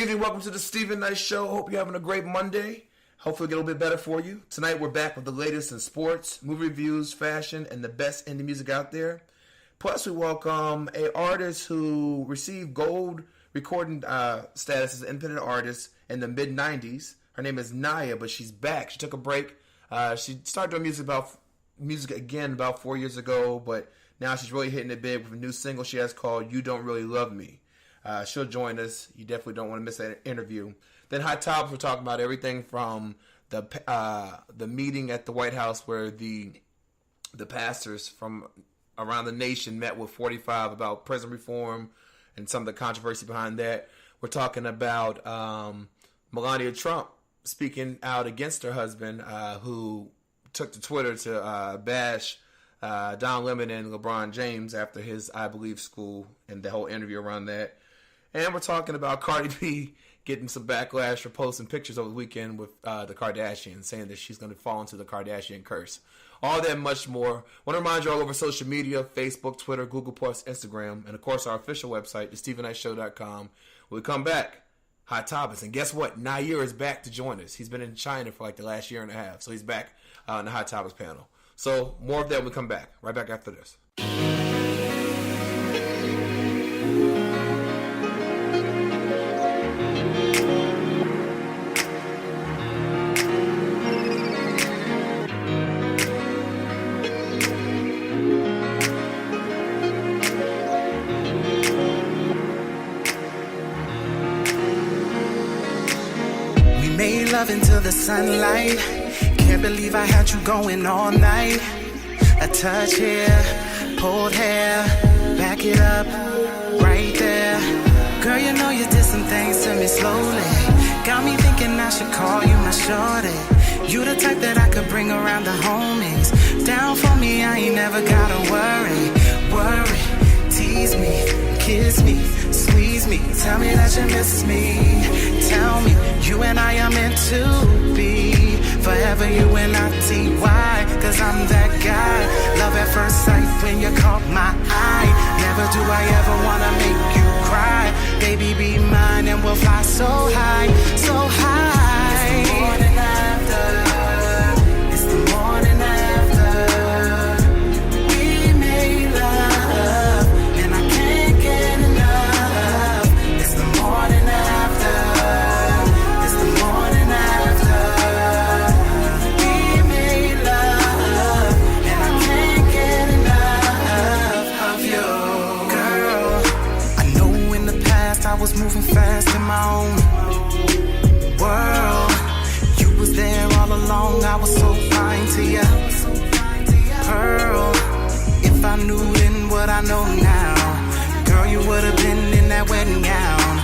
evening. Welcome to the Stephen Ny'a Show. Hope you're having a great Monday. Hopefully it'll get a little bit better for you. Tonight we're back with the latest in sports, movie reviews, fashion, and the best indie music out there. Plus we welcome an artist who received gold recording status as an independent artist in the mid-90s. Her name is Ny'a, but she's back. She took a break. She started doing music again about 4 years ago, but now she's really hitting it big with a new single she has called You Don't Really Love Me. She'll join us. You definitely don't want to miss that interview. Then Hot Topics, we're talking about everything from the meeting at the White House where the pastors from around the nation met with 45 about prison reform and some of the controversy behind that. We're talking about Melania Trump speaking out against her husband, who took to Twitter to bash Don Lemon and LeBron James after his I Believe school and the whole interview around that. And we're talking about Cardi B getting some backlash for posting pictures over the weekend with the Kardashians, saying that she's going to fall into the Kardashian curse. All that and much more. I want to remind you all over social media, Facebook, Twitter, Google+, Instagram, and of course our official website, thestephennyashow.com. When we come back, Hot Topics. And guess what? Nayir is back to join us. He's been in China for like the last year and a half, so he's back on the Hot Topics panel. So more of that when we come back. Right back after this. Love into the sunlight. Can't believe I had you going all night. A touch here, pulled hair, back it up, right there. Girl, you know you did some things to me slowly. Got me thinking I should call you my shorty. You the type that I could bring around the homies. Down for me, I ain't never gotta worry. Tease me, kiss me, squeeze me. Tell me that you miss me. Tell me you and I are meant to be. Forever you and I T.Y. Cause I'm that guy. Love at first sight when you caught my eye. Never do I ever wanna make you cry. Baby, be mine and we'll fly so high, so high. It's the morning after. It's the morning after. We made love and I can't get enough. It's the morning after. It's the morning after. We made love and I can't get enough of you. Girl, I know in the past I was moving fast in my own world. You was there all along, I was so fine to you. Pearl, if I knew then what I know now, girl, you would have been in that wedding gown.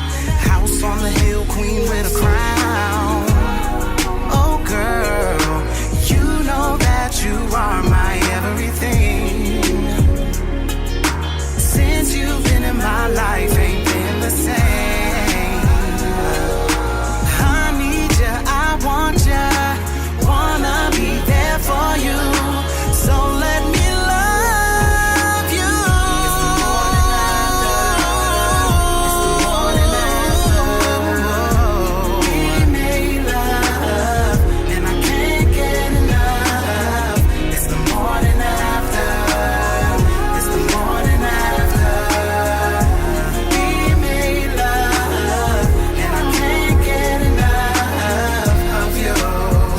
House on the hill, queen with a crown. Oh girl, you know that you are my everything. Since you've been in my life, ain't been the same. I need ya, I want ya, wanna be there for you. So let me love you. It's the morning after. We made love and I can't get enough. It's the morning after. It's the morning after. We made love and I can't get enough of you.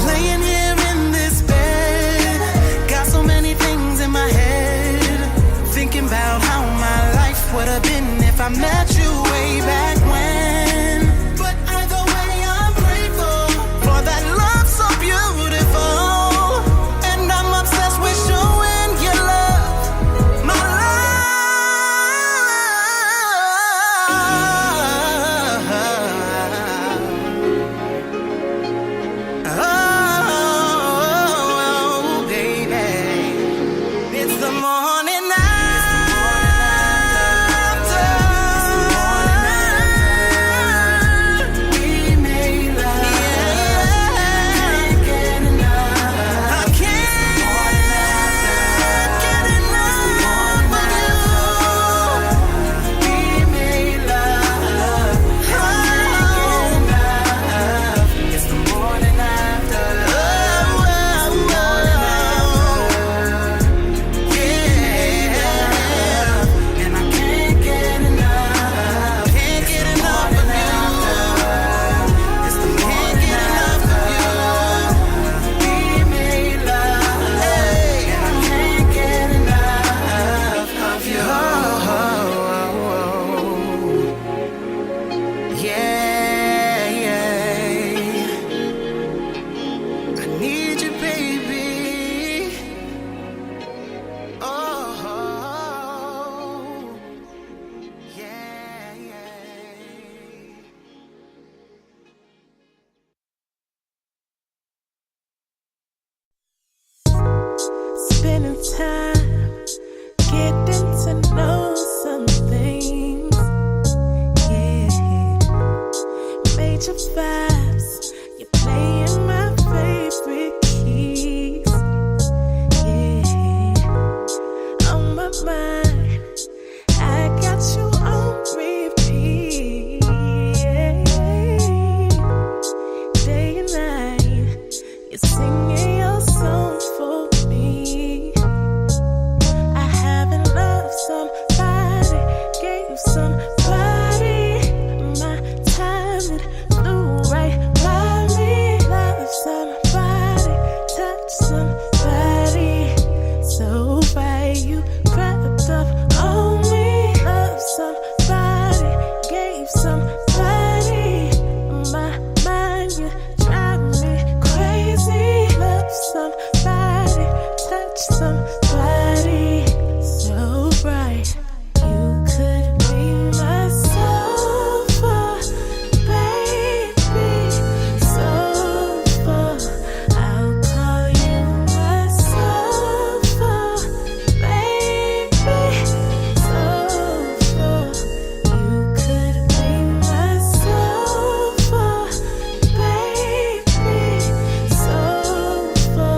Laying here in this bed, got so many things in my head, thinking about how my life would have been if I met you way back when. But either way, I'm grateful for that love so beautiful, and I'm obsessed with showing you love, my love. Oh, baby, it's the morning after. We made love. Can't get enough. I can't get enough of you. We made love. Can't get you crept up on me. Love somebody, gave somebody my mind. You drive me crazy. Love somebody, touch somebody so bright. You could be my sofa, baby, sofa. I'll call you my sofa, baby, sofa. You could be my sofa, baby, sofa.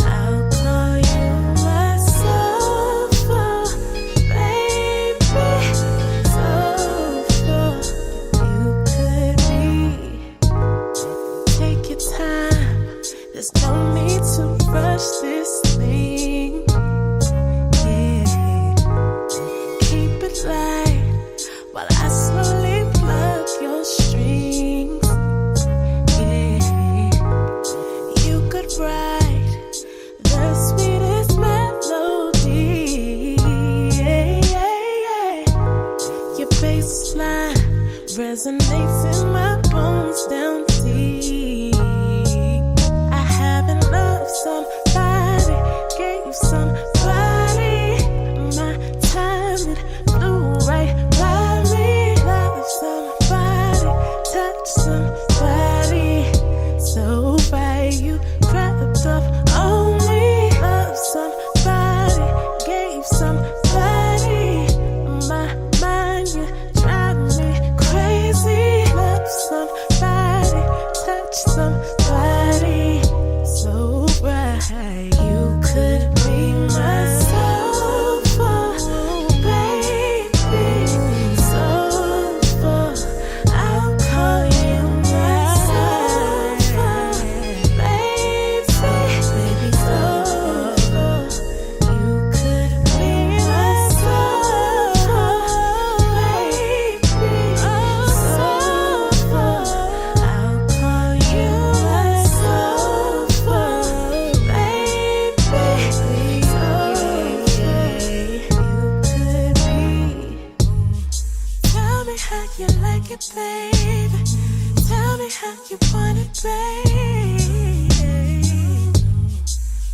I'll call you my sofa, baby, sofa. You could be. Take your time. There's no need to rush this thing. Yeah. Keep it light while I slowly plug your strings. Yeah. You could write the sweetest melody. Yeah. Your bass line resonates in my bones down deep. I haven't loved somebody, gave somebody my time. It flew right by me. Love somebody, touch somebody so right. You crept up on me. Love somebody, gave somebody my mind. You drive me crazy. Love somebody, touch somebody so right. You could be my sofa, baby, sofa. I'll call you my sofa, baby, sofa. You could be my sofa, baby, sofa. I'll call you my sofa, baby, sofa. You could be. Tell me how you like it, baby. Tell me how you want it, baby.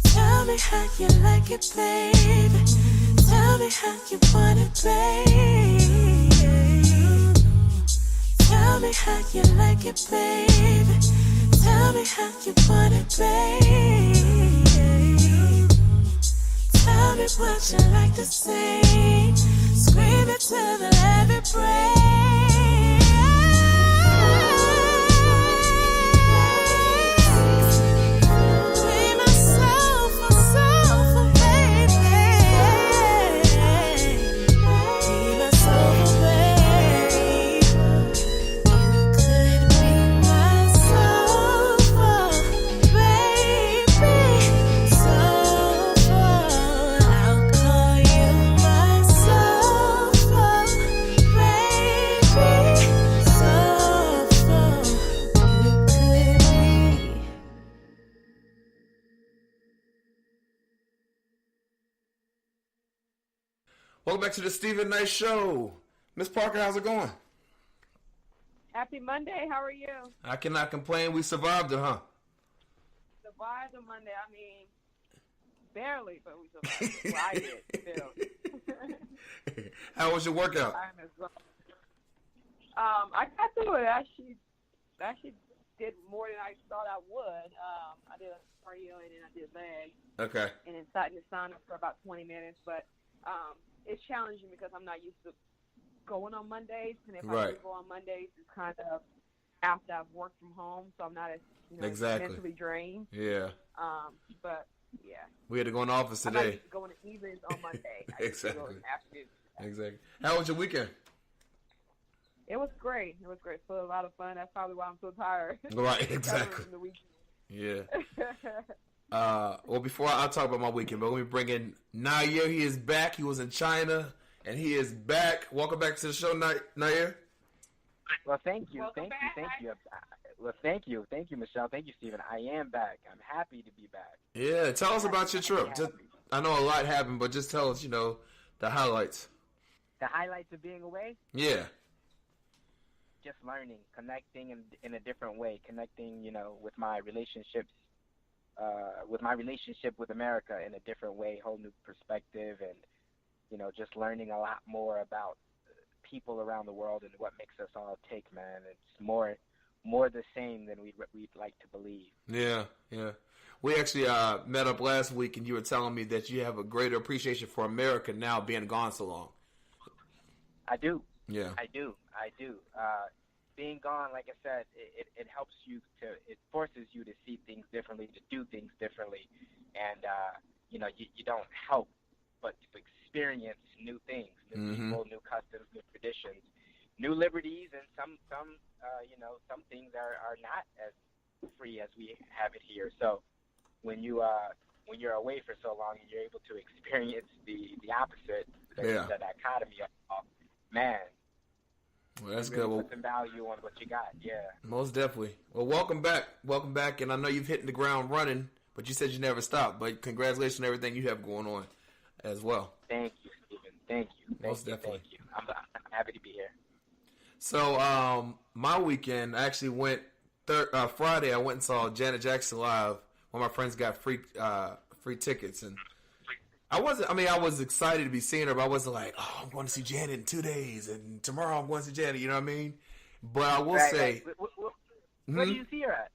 Tell me how you like it, baby. Tell me how you want it, baby. Tell me how you like it, baby. Tell me how you want it, baby. Tell me what you like to sing. Scream it till the every break. Be my sofa, sofa, baby. Be my sofa, baby. You could be my sofa, baby, sofa. I'll call you my sofa, baby, sofa. You could be. Welcome back to the Stephen Knight Show. Miss Parker, how's it going? Happy Monday. How are you? I cannot complain. We survived it, huh? Survived on Monday. I mean, barely, but we survived. Well, I did. How was your workout? I'm as well. I got through it. I actually did more than I thought I would. I did a cardio and then I did legs. Okay. And then sat in the sauna for about 20 minutes. But it's challenging because I'm not used to going on Mondays. And if I do go on Mondays, it's kind of after I've worked from home, so I'm not as mentally drained. Yeah. But yeah. We had to go in the office I'm today. not used to going to evenings on Monday. I used to go in the afternoon. Exactly. How was your weekend? It was great. It was great. Full of a lot of fun. That's probably why I'm so tired. Right, exactly. From the weekend. Yeah. Well, before I talk about my weekend, but let me bring in Nayir. He is back. He was in China, and he is back. Welcome back to the show, Nayir. Well, thank you. Welcome Thank back. you. Well, thank you. Thank you, Michelle. Thank you, Stephen. I am back. I'm happy to be back. Yeah, tell us about your trip. I know a lot happened, but just tell us, the highlights. The highlights of being away? Yeah. Just learning, connecting in a different way, connecting, with my relationships, with my relationship with America in a different way, whole new perspective, and, just learning a lot more about people around the world and what makes us all tick, man. It's more the same than we'd like to believe. Yeah. We actually met up last week, and you were telling me that you have a greater appreciation for America now being gone so long. I do. Yeah. I do. Being gone, like I said, it helps you it forces you to see things differently, to do things differently. And, you don't help but to experience new things, new people, new customs, new traditions, new liberties, and some things are not as free as we have it here. So when you're away for so long and you're able to experience the opposite, the dichotomy of, man, well, that's really good. Put some value on what you got, yeah. Most definitely. Well, welcome back, and I know you've hit the ground running, but you said you never stopped. But congratulations on everything you have going on as well. Thank you, Stephen. Thank you. Most definitely. Thank you. I'm happy to be here. So, my weekend, I actually went Friday. I went and saw Janet Jackson live. One of my friends got free tickets, and I was excited to be seeing her, but I wasn't like, oh, I'm going to see Janet in 2 days, and tomorrow I'm going to see Janet. You know what I mean? But I will say, where do you see her at?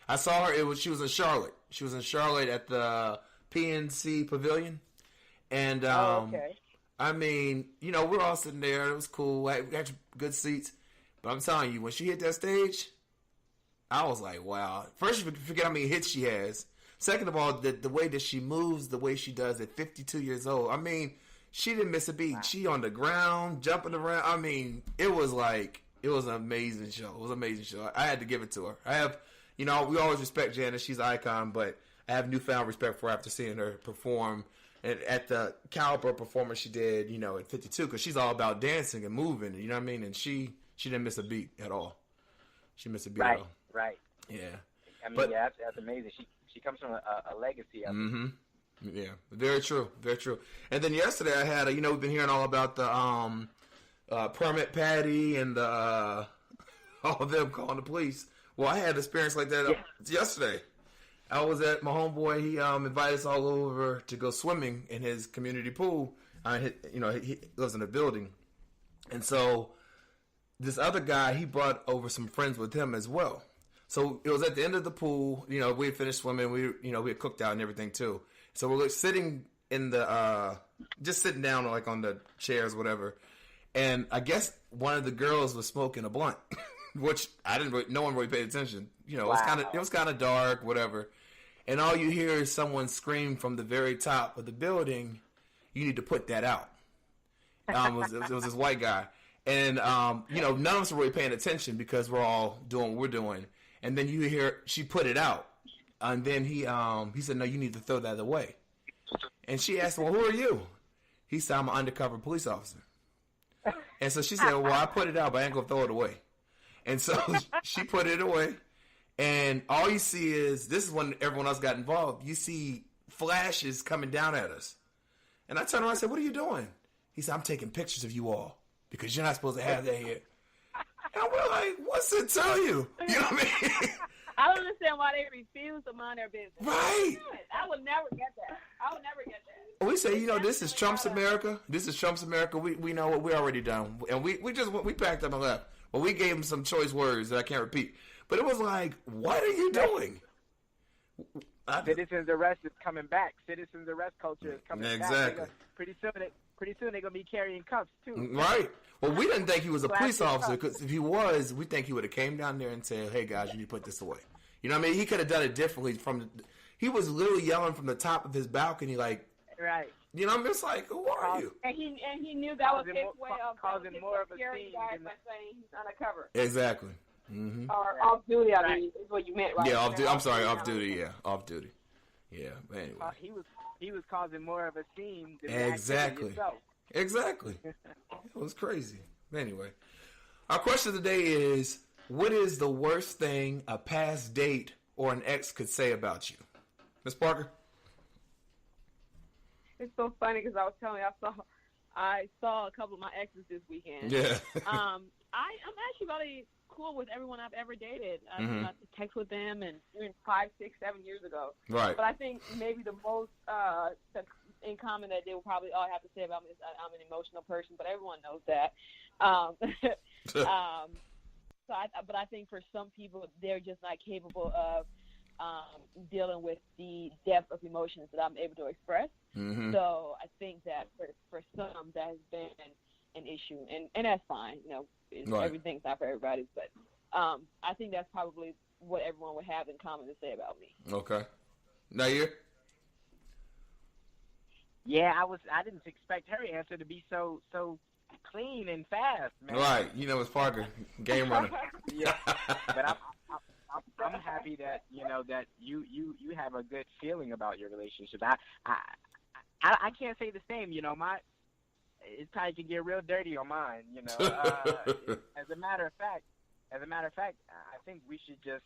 I saw her. She was in Charlotte. She was in Charlotte at the PNC Pavilion, and okay. I mean, we're all sitting there. It was cool. We had good seats, but I'm telling you, when she hit that stage, I was like, wow. First, you forget how many hits she has. Second of all, the way that she moves, the way she does at 52 years old. I mean, she didn't miss a beat. Wow. She on the ground, jumping around. I mean, it was an amazing show. It was an amazing show. I had to give it to her. I have, we always respect Janet. She's an icon, but I have newfound respect for her after seeing her perform and at the caliber of performance she did, at 52, because she's all about dancing and moving, you know what I mean? And she didn't miss a beat at all. She missed a beat at all. Right. Yeah. I mean, that's amazing. She comes from a legacy of it. Yeah, very true, very true. And then yesterday I had we've been hearing all about the Permit Patty and all of them calling the police. Well, I had an experience like that yesterday. I was at my homeboy. He invited us all over to go swimming in his community pool. He lives in a building, and so this other guy, he brought over some friends with him as well. So it was at the end of the pool. We had finished swimming. We had cooked out and everything too. So we're sitting in the just sitting down like on the chairs, whatever. And I guess one of the girls was smoking a blunt, which no one really paid attention. Wow. It was kind of dark, whatever. And all you hear is someone scream from the very top of the building, "You need to put that out." It was this white guy. And, none of us were really paying attention because we're all doing what we're doing. And then you hear she put it out. And then he said, "No, you need to throw that away." And she asked, "Well, who are you?" He said, "I'm an undercover police officer." And so she said, "Well, I put it out, but I ain't going to throw it away." And so she put it away. And all you see is, this is when everyone else got involved, you see flashes coming down at us. And I turned around and said, "What are you doing?" He said, "I'm taking pictures of you all because you're not supposed to have that here." And we're like, what's it tell you? You know what I mean? I don't understand why they refuse to mind their business. Right. I would never get that. We say, this is Trump's America. This is Trump's America. We know what we're already done. And we packed up and left. But we gave him some choice words that I can't repeat. But it was like, what are you doing? Citizens arrest is coming back. Citizens arrest culture is coming back. Exactly. Pretty soon they're going to be carrying cuffs, too. Right. Well, we didn't think he was a police officer, because if he was, we think he would have came down there and said, "Hey, guys, you need to put this away." You know what I mean? He could have done it differently. He was literally yelling from the top of his balcony, like, right. You know what I mean? It's like, who are you? And he knew that was his way of causing more of a scene by saying he's undercover. Exactly. Mm-hmm. Or off duty, I mean, is what you meant, right? Yeah, off duty. I'm sorry, off duty. Yeah, off duty. Yeah, but anyway. He was causing more of a scene than exactly. Exactly. It was crazy. Anyway, our question of the day is, what is the worst thing a past date or an ex could say about you? Miss Parker? It's so funny because I was telling you I saw a couple of my exes this weekend. Yeah. I'm actually really cool with everyone I've ever dated. I used to text with them and 5, 6, 7 years ago. Right. But I think maybe the most in common that they will probably all have to say about me is I'm an emotional person, but everyone knows that. But I think for some people, they're just not capable of dealing with the depth of emotions that I'm able to express. So I think that for some, that has been an issue, and that's fine. Everything's not for everybody, but I think that's probably what everyone would have in common to say about me. Okay. Nayir? Yeah, I didn't expect her answer to be so clean and fast, man. Right. It's Parker, game runner. Yeah, but I'm happy that that you have a good feeling about your relationship. I can't say the same. It probably can get real dirty on mine. As a matter of fact, I think we should just.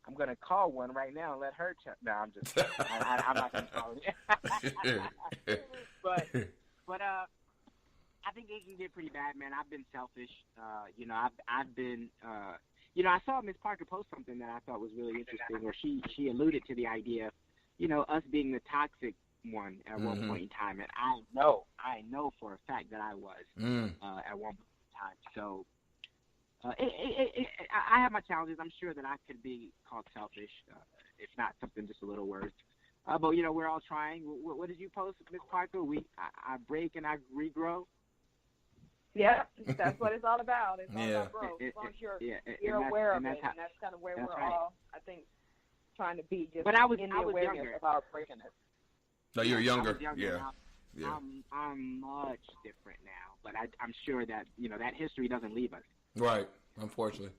I'm gonna call one right now and let her. No, I'm just. I'm not gonna call it. but I think it can get pretty bad, man. I've been selfish. I've been. I saw Miss Parker post something that I thought was really interesting, where she alluded to the idea of, us being the toxic one at one point in time, and I know for a fact that I was at one point in time. So I have my challenges. I'm sure that I could be called selfish, if not something just a little worse. But we're all trying. What did you post, Miss Parker? I break and I regrow. Yeah, that's what it's all about. It's all about growth. As long as you're aware of it, and that's kind of where we're all, I think, trying to be. Just but I was awareness younger. of our breaking it. No, you're younger. Yeah. Yeah. I'm much different now, but I'm sure that that history doesn't leave us. Right. Unfortunately,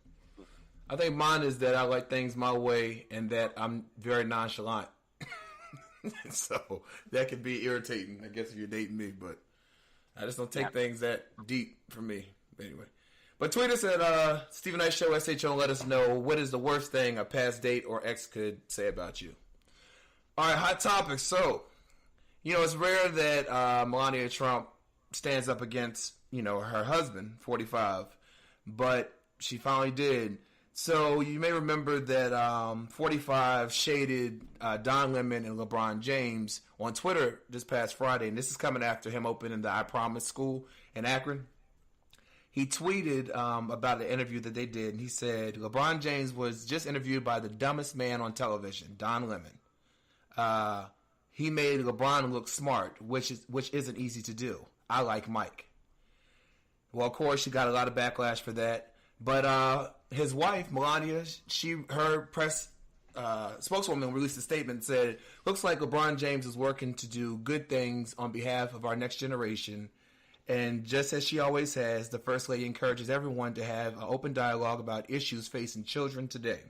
I think mine is that I like things my way, and that I'm very nonchalant. So that can be irritating, I guess, if you're dating me, but I just don't take things that deep for me. Anyway. But tweet us at Stephen Knight Show, SHO, and let us know what is the worst thing a past date or ex could say about you. All right, hot topic. So, it's rare that Melania Trump stands up against, her husband, 45, but she finally did. So you may remember that 45 shaded Don Lemon and LeBron James on Twitter this past Friday, and this is coming after him opening the I Promise School in Akron. He tweeted about an interview that they did, and he said, LeBron James was just interviewed by the dumbest man on television, Don Lemon. He made LeBron look smart, which isn't easy to do. I like Mike. Well, of course, she got a lot of backlash for that. But his wife, Melania, her press spokeswoman released a statement and said, looks like LeBron James is working to do good things on behalf of our next generation. And just as she always has, the First Lady encourages everyone to have an open dialogue about issues facing children today.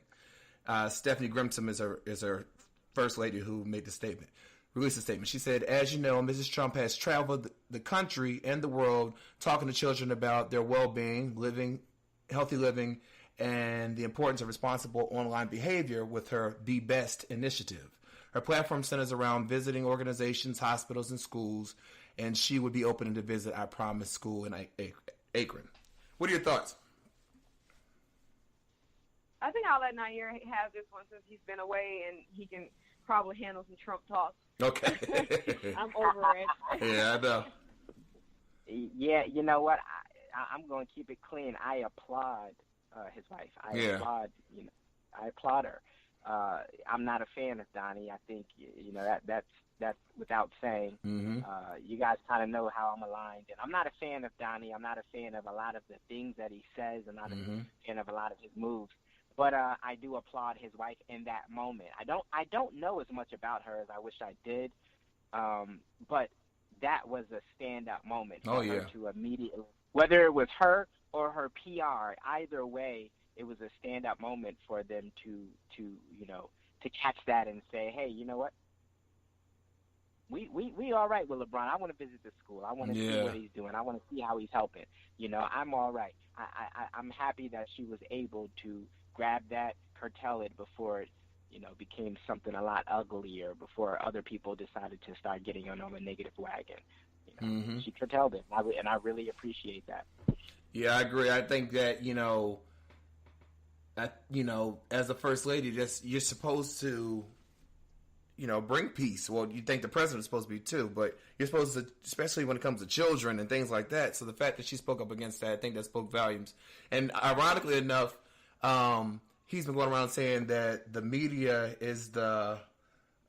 Stephanie Grimson is her First Lady who made the statement. Released a statement. She said, as you know, Mrs. Trump has traveled the country and the world talking to children about their well-being, healthy living, and the importance of responsible online behavior with her Be Best initiative. Her platform centers around visiting organizations, hospitals, and schools, and she would be open to visit I Promise School in Akron. What are your thoughts? I think I'll let Nayir have this one since he's been away and he can probably handle some Trump talk. Okay. I'm over it. Yeah, I know. Yeah, you know what? I'm going to keep it clean. I applaud his wife. I applaud her. I'm not a fan of Donnie. I think that's without saying. Mm-hmm. You guys kind of know how I'm aligned, and I'm not a fan of Donnie. I'm not a fan of a lot of the things that he says. I'm not a fan of a lot of his moves. But I do applaud his wife in that moment. I don't know as much about her as I wish I did, but that was a stand-up moment for her to immediately, whether it was her or her PR, either way, it was a stand-up moment for them to catch that and say, hey, you know what? We all right with LeBron. I want to visit the school. I want to see what he's doing. I want to see how he's helping. I'm all right. I'm happy that she was able to grab that, curtail it before became something a lot uglier before other people decided to start getting on the negative wagon. She curtailed it, and I really appreciate that. Yeah, I agree. I think that as a first lady, you're supposed to, bring peace. Well, you think the president's supposed to be too, but you're supposed to, especially when it comes to children and things like that. So the fact that she spoke up against that, I think that spoke volumes. And ironically enough, he's been going around saying that the media is the,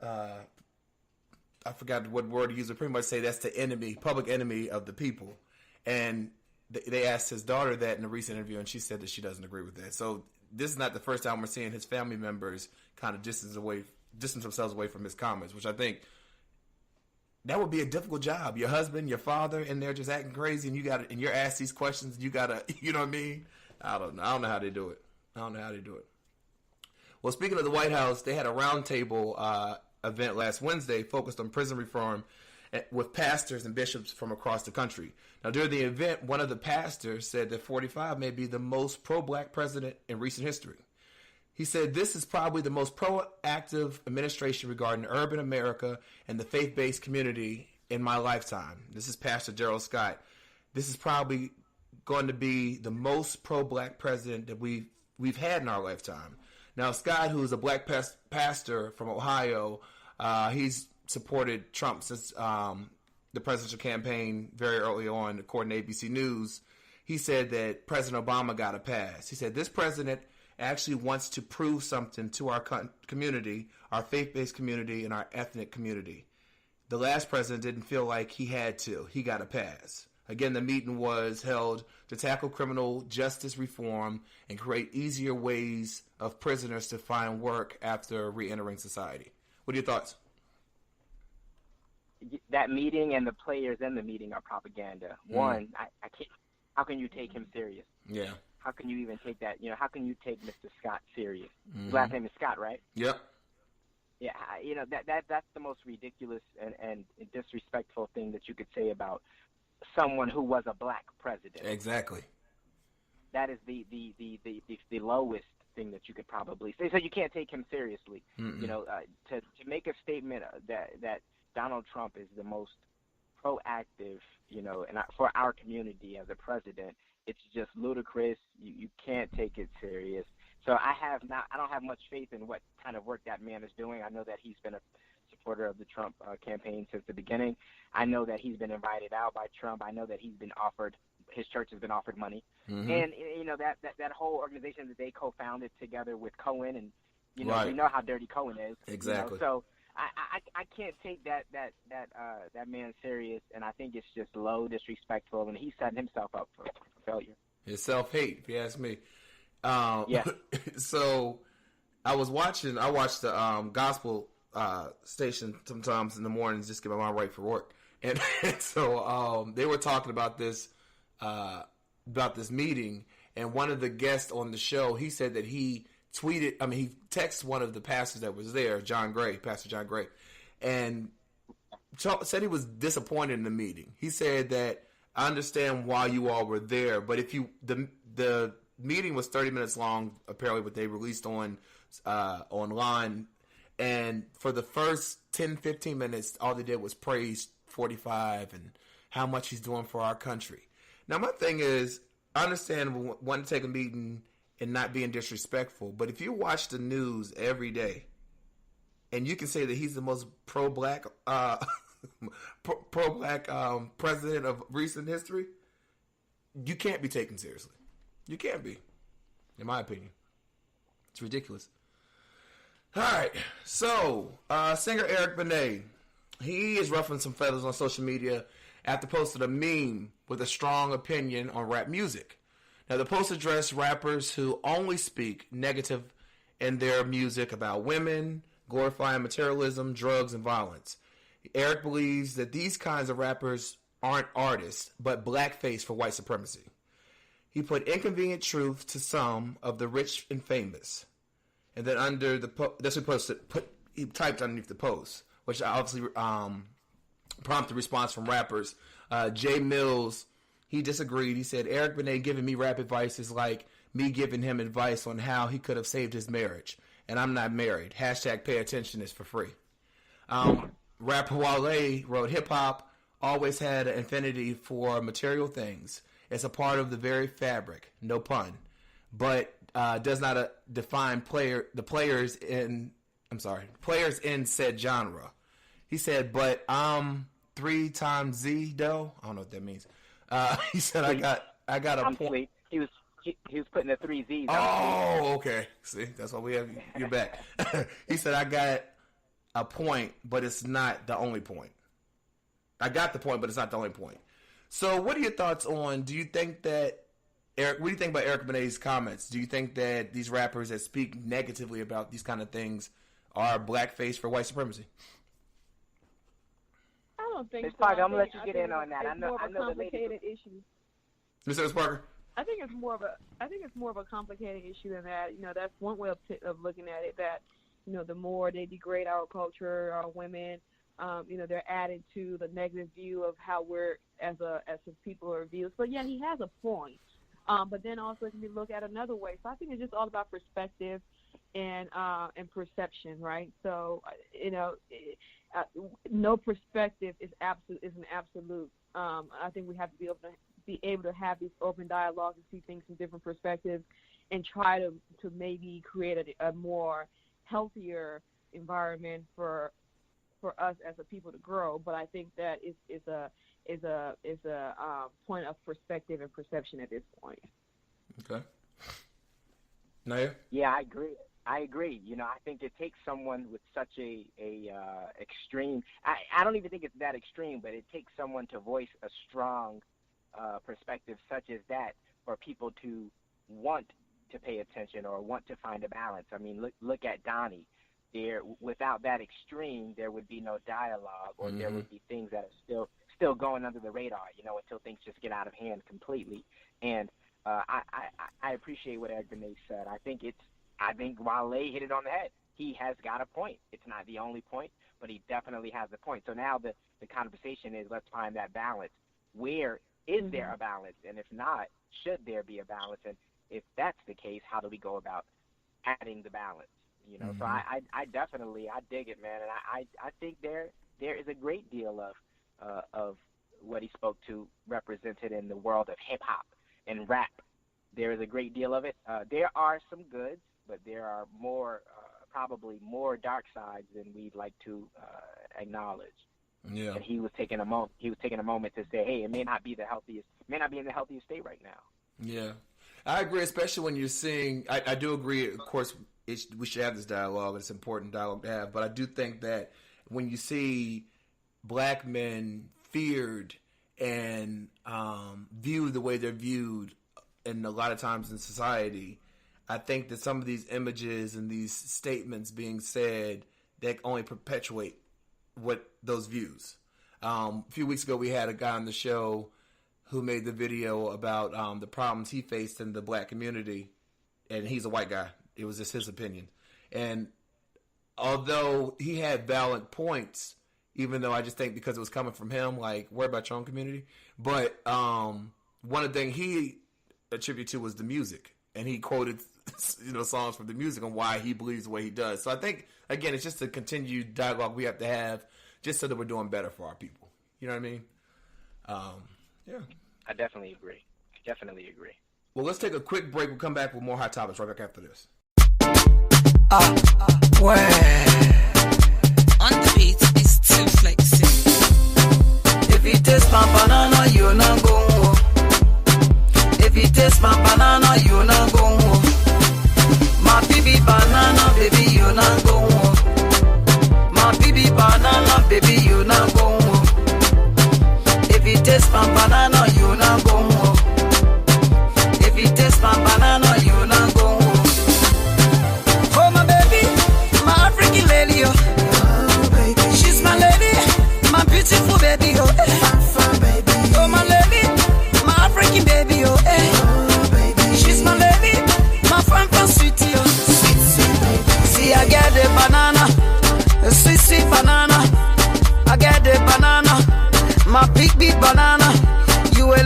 I forgot what word he used, but pretty much say that's the enemy, public enemy of the people. And they asked his daughter that in a recent interview, and she said that she doesn't agree with that. So this is not the first time we're seeing his family members kind of distance themselves away from his comments, which I think that would be a difficult job. Your husband, your father, and they're just acting crazy, and you're asked these questions. You gotta, you know what I mean? I don't know how they do it. Well, speaking of the White House, they had a roundtable event last Wednesday focused on prison reform with pastors and bishops from across the country. Now, during the event, one of the pastors said that 45 may be the most pro-black president in recent history. He said, "This is probably the most proactive administration regarding urban America and the faith-based community in my lifetime." This is Pastor Gerald Scott. "This is probably going to be the most pro-black president that we've had in our lifetime." Now, Scott, who is a black pastor from Ohio, he's supported Trump since the presidential campaign very early on, according to ABC News. He said that President Obama got a pass. He said, "This president actually wants to prove something to our community, our faith-based community, and our ethnic community. The last president didn't feel like he had to. He got a pass." Again, the meeting was held to tackle criminal justice reform and create easier ways of prisoners to find work after re-entering society. What are your thoughts? That meeting and the players in the meeting are propaganda. One, I can't. How can you take him serious? Yeah. How can you even take that? How can you take Mr. Scott serious? His last name is Scott, right? Yep. Yeah. That's the most ridiculous and disrespectful thing that you could say about someone who was a black president. Exactly. That is the lowest thing that you could probably say. So you can't take him seriously. To make a statement that Donald Trump is the most proactive, and for our community as a president, it's just ludicrous. You can't take it serious. So I don't have much faith in what kind of work that man is doing. I know that he's been a supporter of the Trump campaign since the beginning. I know that he's been invited out by Trump. I know that his church has been offered money. And that whole organization that they co-founded together with Cohen, and right. We know how dirty Cohen is. Exactly. So I can't take that man serious, and I think it's just low, disrespectful, and he's setting himself up for failure. It's self-hate, if you ask me. Yeah. So I watched the gospel station sometimes in the mornings just to get my mind right for work, and so they were talking about this meeting, and one of the guests on the show, he said that he texted one of the pastors that was there, Pastor John Gray, and said he was disappointed in the meeting. He said that, "I understand why you all were there, but if the meeting was 30 minutes long, apparently, what they released on online, and for the first 10, 15 minutes, all they did was praise 45 and how much he's doing for our country." Now, my thing is, I understand wanting to take a meeting and not being disrespectful, but if you watch the news every day, and you can say that he's the most pro-black president of recent history, you can't be taken seriously. You can't be, in my opinion. It's ridiculous. All right, so singer Eric Benet, he is ruffling some feathers on social media after posting a meme with a strong opinion on rap music. Now, the post addressed rappers who only speak negative in their music about women, glorifying materialism, drugs, and violence. Eric believes that these kinds of rappers aren't artists, but blackface for white supremacy. He put inconvenient truth to some of the rich and famous. And then under the that's what he typed underneath the post, which obviously prompted a response from rappers. Jay Mills, he disagreed. He said, "Eric Benet giving me rap advice is like me giving him advice on how he could have saved his marriage. and I'm not married. Hashtag pay attention is for free. Rapper Wale wrote, hip-hop always had an affinity for material things. It's a part of the very fabric, no pun, but does not define players in said genre. He said, but I'm 3 times Z, though. I don't know what that means. He said, I got a point. He was putting the 3 Z's. Oh, okay. See, that's why we have you back. He said, I got a point, but it's not the only point. I got the point, but it's not the only point. So what are your thoughts on, do you think that, Eric, what do you think about Eric Benet's comments? Do you think that these rappers that speak negatively about these kind of things are blackface for white supremacy? I don't think Ms. so. Parker, I'm going to let you get in on that. It's more of a complicated issue. Mr. Parker? I think it's more of a complicated issue than that. You know, that's one way of looking at it. That, you know, the more they degrade our culture, our women, you know, they're added to the negative view of how we're as a people are viewed. So yeah, he has a point. But then also it can be looked at another way. So I think it's just all about perspective and perception, right? So you know, no perspective is an absolute. I think we have to be able to have these open dialogues and see things from different perspectives, and try to maybe create a more healthier environment for us as a people to grow. But I think that is a point of perspective and perception at this point. Okay. Ny'a? Yeah, I agree. You know, I think it takes someone with such a extreme. I don't even think it's that extreme, but it takes someone to voice a strong perspective such as that for people to want to pay attention or want to find a balance. I mean, look at Donnie. Without that extreme, there would be no dialogue, or there would be things that are still going under the radar, you know, until things just get out of hand completely. And I appreciate what Eric Benet said. I think Wale hit it on the head. He has got a point. It's not the only point, but he definitely has a point. So now the conversation is, let's find that balance. Where is there a balance? And if not, should there be a balance? And if that's the case, how do we go about adding the balance? You know, so I definitely dig it, man, and I think there is a great deal of what he spoke to represented in the world of hip hop and rap. There is a great deal of it. There are some goods, but there are probably more dark sides than we'd like to acknowledge. Yeah. And he was taking a moment. He was taking a moment to say, hey, it may not be the healthiest. It may not be in the healthiest state right now. Yeah, I agree, especially when you're seeing. I do agree. Of course, we should have this dialogue. It's an important dialogue to have. But I do think that when you see black men feared and viewed the way they're viewed, and a lot of times in society, I think that some of these images and these statements being said, they only perpetuate what those views. A few weeks ago, we had a guy on the show who made the video about the problems he faced in the black community, and he's a white guy. It was just his opinion. And although he had valid points, even though I just think because it was coming from him, like, worry about your own community. But one of the things he attributed to was the music. And he quoted, songs from the music and why he believes the way he does. So I think, again, it's just a continued dialogue we have to have just so that we're doing better for our people. You know what I mean? Yeah. I definitely agree. Well, let's take a quick break. We'll come back with more hot topics right back after this. On the beat is too flexy. If you taste my banana, you not go. If you taste my banana, you not go. My baby banana, baby, you not go. My baby banana, baby, you not go. If you taste my banana, you not go. If you taste my banana, you not go. Oh my baby, my African lady, oh baby, she's my lady, my beautiful baby, oh. Oh my lady, my African baby, oh. Baby, she's my lady, my friend from sweetie, oh. Sweet baby. See, I get the banana, a sweet banana. I get the banana, my big banana. You a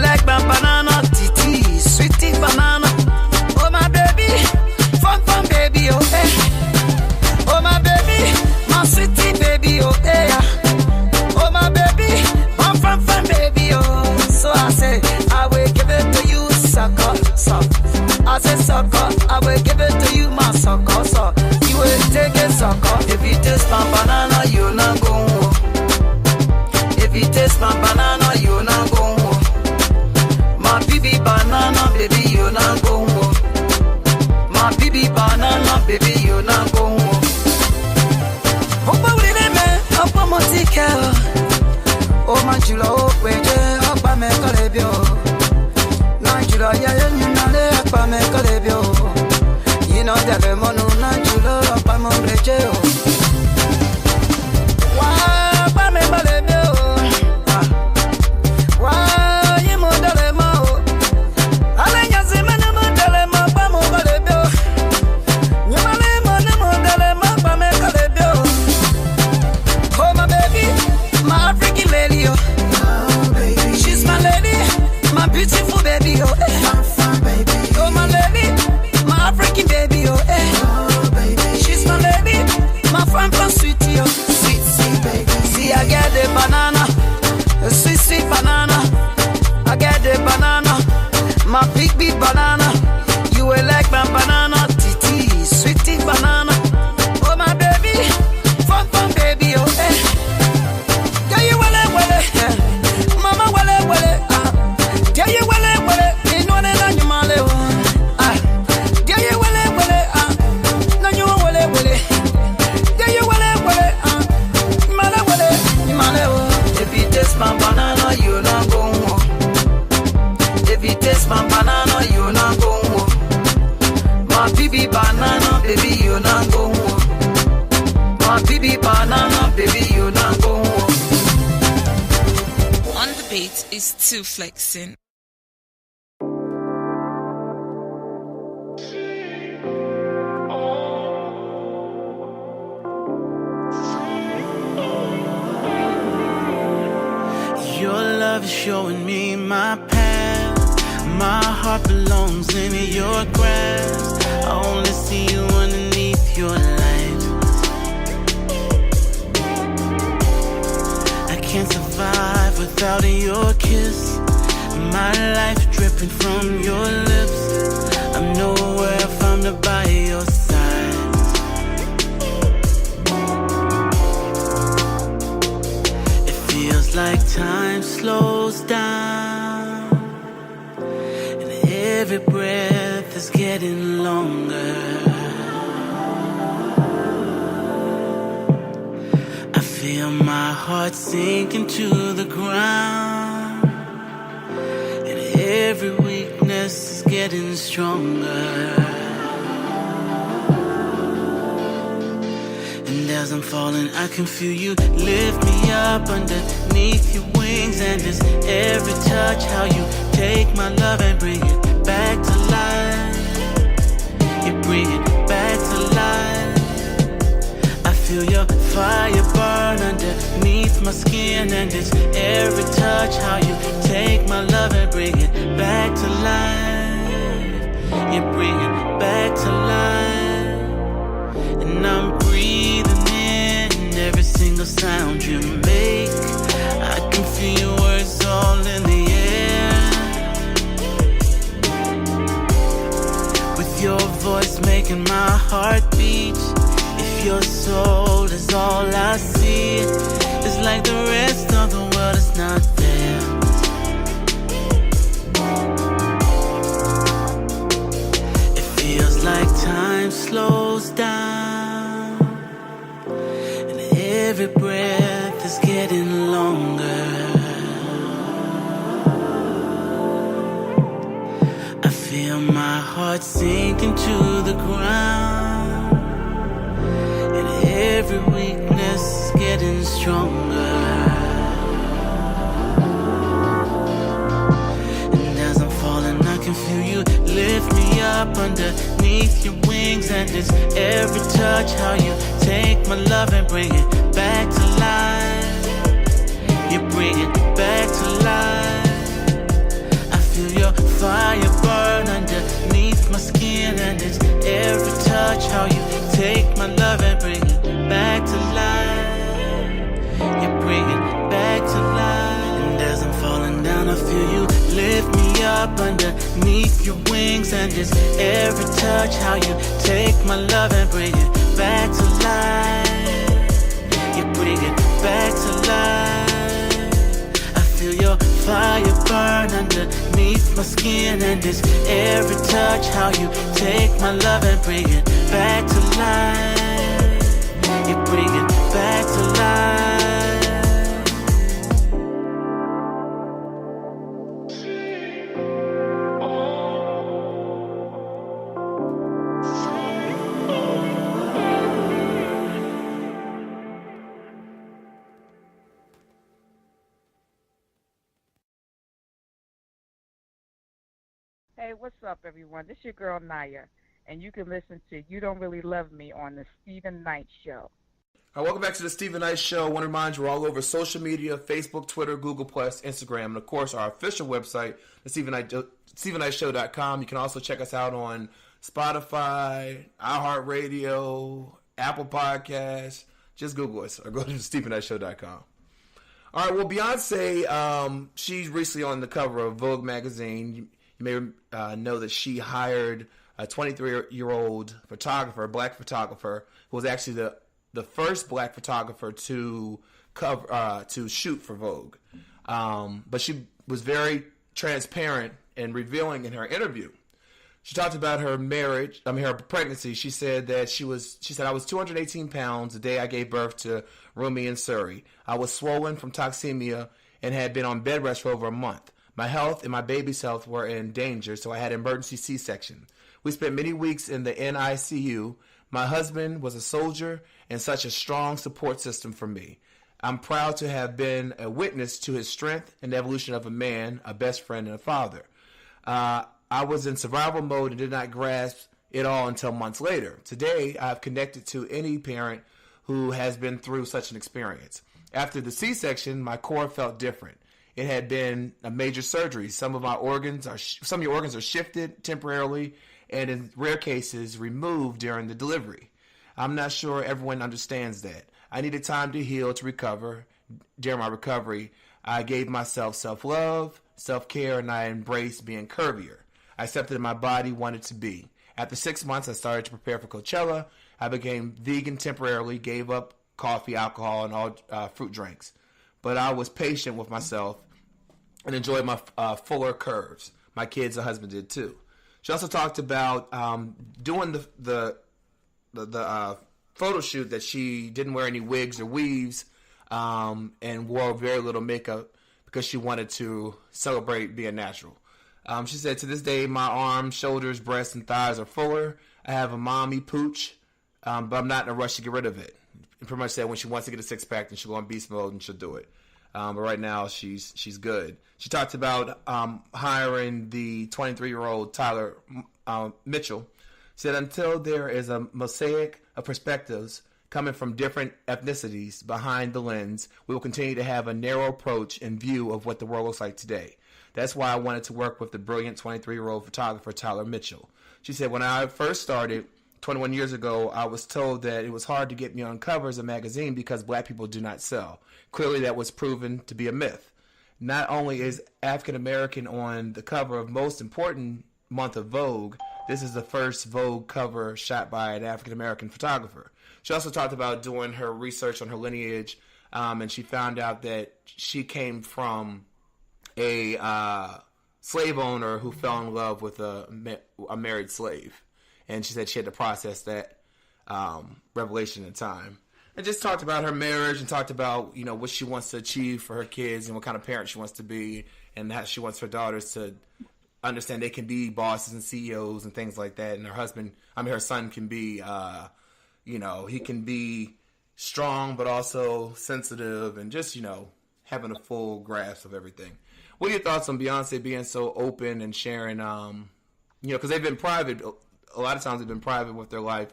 taste my banana, you not go home. If you taste my banana, you not go home. My baby banana, baby, you not go home. My baby banana, baby, you not go home. Opa wile me, opa motika. Oh my jula, oh peje, opa me kalebio. Na jula ya ya nyale, opa me kalebio. You know that the mono na jula, opa mo reje. Wa opa me kalebio. Wa ye mo dale mo. Alenya zimene mo dale mo, opa mo kalebio. Nyamale mo ne mo dale mo, opa me kalebio. Oh my baby, my African lady, oh baby, she's my lady, my beautiful baby, oh baby. Oh my lady, my African baby, oh baby, she's my lady, my fine sweetie, oh sweet baby. See I get the banana, a sweet banana. I get the banana, my big banana. You will like my banana, titi, sweetie banana. Oh my baby, fun baby, oh yeah, you wale, mama wale, yeah, you wale, you know that I'm your male, yeah, you wale, no you wale, yeah, you wale, male, if you taste my banana, you not go home. If you taste my banana, you not go home. My baby banana, baby, you not go home. My baby banana, baby, you not go home. On the beat is too flexing. Your love is showing me my path. My heart belongs in your grasp. I only see you underneath your light. I can't survive without your kiss. My life dripping from your lips. I'm nowhere if I'm not by your side. It feels like time slows down, and every breath is getting longer. I feel my heart sinking to the ground, and every weakness is getting stronger. And as I'm falling, I can feel you lift me up underneath your wings. And it's every touch how you take my love and bring it back to life. You bring it back to life. I feel your fire burn underneath my skin. And it's every touch how you take my love and bring it back to life. You bring it back to life. And I'm breathing in every single sound you make. I can feel your words all in the air. With your voice making my heart beat. If your soul is all I see, it's like the rest of the world is not there. It feels like time slows down, and every breath is getting longer. I feel my heart sinking to the ground, and every weakness is getting stronger. And as I'm falling, I can feel you lift me up underneath your wings. And it's every touch how you take my love and bring it back to life. You bring it back to life. I feel your fire burn underneath my skin. And it's every touch how you take my love and bring it back to life. You bring it back to life. And as I'm falling down, I feel you lift me up underneath your wings. And it's every touch how you take my love and bring it back to life. You bring it back to life. I feel your fire burn underneath my skin, and it's every touch how you take my love and bring it back to life. You bring it back to life. Hey, what's up, everyone? This is your girl, Ny'a, and you can listen to You Don't Really Love Me on the Stephen Knight Show. All right, welcome back to the Stephen Knight Show. I want to remind you, we're all over social media, Facebook, Twitter, Google+, Instagram, and, of course, our official website, the StephenKnightShow.com. You can also check us out on Spotify, iHeartRadio, Apple Podcasts. Just Google us or go to StephenKnightShow.com. All right, well, Beyonce, she's recently on the cover of Vogue magazine. You may know that she hired a 23-year-old photographer, a black photographer, who was actually the first black photographer to shoot for Vogue. But she was very transparent and revealing in her interview. She talked about her her pregnancy. She said that she said, I was 218 pounds the day I gave birth to Rumi in Surrey. I was swollen from toxemia and had been on bed rest for over a month. My health and my baby's health were in danger, so I had an emergency C-section. We spent many weeks in the NICU. My husband was a soldier and such a strong support system for me. I'm proud to have been a witness to his strength and the evolution of a man, a best friend, and a father. I was in survival mode and did not grasp it all until months later. Today, I've connected to any parent who has been through such an experience. After the C-section, my core felt different. It had been a major surgery. Some of your organs are shifted temporarily, and in rare cases, removed during the delivery. I'm not sure everyone understands that. I needed time to heal, to recover. During my recovery, I gave myself self-love, self-care, and I embraced being curvier. I accepted that my body wanted to be. After 6 months, I started to prepare for Coachella. I became vegan temporarily, gave up coffee, alcohol, and all fruit drinks. But I was patient with myself and enjoyed my fuller curves. My kids and husband did too. She also talked about doing the photo shoot that she didn't wear any wigs or weaves and wore very little makeup because she wanted to celebrate being natural. She said, to this day, my arms, shoulders, breasts, and thighs are fuller. I have a mommy pooch, but I'm not in a rush to get rid of it. And pretty much said when she wants to get a six-pack, then she'll go on beast mode and she'll do it. But right now, she's good. She talked about hiring the 23-year-old Tyler Mitchell. She said, until there is a mosaic of perspectives coming from different ethnicities behind the lens, we will continue to have a narrow approach and view of what the world looks like today. That's why I wanted to work with the brilliant 23-year-old photographer Tyler Mitchell. She said, when I first started 21 years ago, I was told that it was hard to get me on covers of magazine because black people do not sell. Clearly, that was proven to be a myth. Not only is African American on the cover of most important month of Vogue, this is the first Vogue cover shot by an African American photographer. She also talked about doing her research on her lineage, and she found out that she came from a slave owner who fell in love with a married slave. And she said she had to process that revelation in time. And just talked about her marriage and talked about, what she wants to achieve for her kids and what kind of parent she wants to be and how she wants her daughters to understand they can be bosses and CEOs and things like that. And her son can be, he can be strong but also sensitive and just, having a full grasp of everything. What are your thoughts on Beyonce being so open and sharing, because they've been private. A lot of times they've been private with their life.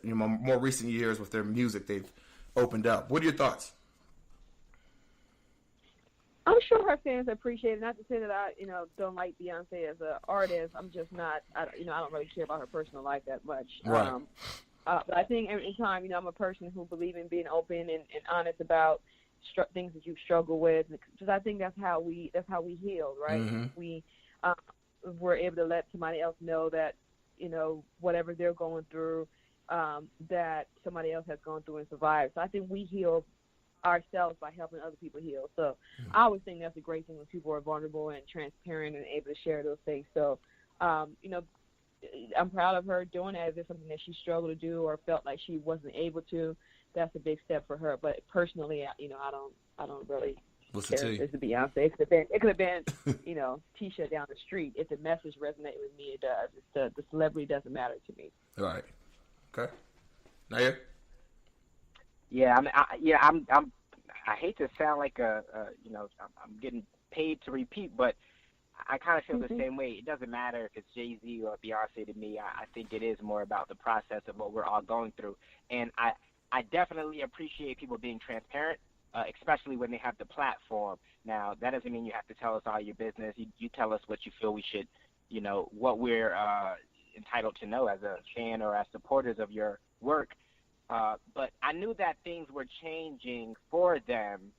And more recent years with their music, they've opened up. What are your thoughts? I'm sure her fans appreciate it. Not to say that I, don't like Beyonce as an artist. I'm just not, I don't really care about her personal life that much. Right. But I think every time, I'm a person who believes in being open and honest about things that you struggle with, because I think that's how we heal, right? Mm-hmm. We're able to let somebody else know that, whatever they're going through, that somebody else has gone through and survived. So I think we heal ourselves by helping other people heal. So I always think that's a great thing when people are vulnerable and transparent and able to share those things. So, you know, I'm proud of her doing that. If it's something that she struggled to do or felt like she wasn't able to, that's a big step for her. But personally, you know, I don't really care if it's Beyonce. It could have been, you know, Tisha down the street. If the message resonated with me, it does. It's the celebrity doesn't matter to me. All right. Okay. Ny'a? Yeah, I hate to sound like you know, I'm getting paid to repeat, but I kind of feel the same way. It doesn't matter if it's Jay-Z or Beyonce to me. I think it is more about the process of what we're all going through. And I definitely appreciate people being transparent, especially when they have the platform. Now, that doesn't mean you have to tell us all your business. You tell us what you feel we should, you know, what we're entitled to know as a fan or as supporters of your work. But I knew that things were changing for them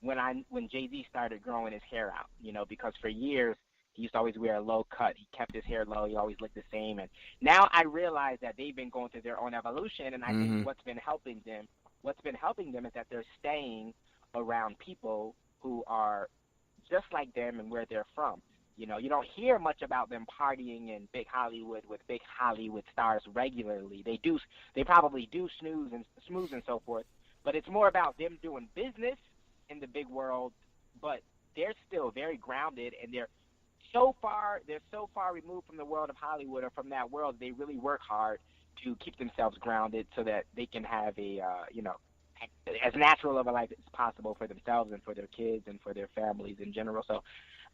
when Jay-Z started growing his hair out, you know, because for years he used to always wear a low cut. He kept his hair low. He always looked the same. And now I realize that they've been going through their own evolution, and I think what's been helping them is that they're staying around people who are just like them and where they're from. You know, you don't hear much about them partying in big Hollywood with big Hollywood stars regularly. They probably do snooze and so forth, but it's more about them doing business in the big world, but they're still very grounded, and they're so far removed from the world of Hollywood or from that world. They really work hard to keep themselves grounded so that they can have a you know, as natural of a life as possible for themselves and for their kids and for their families in general. So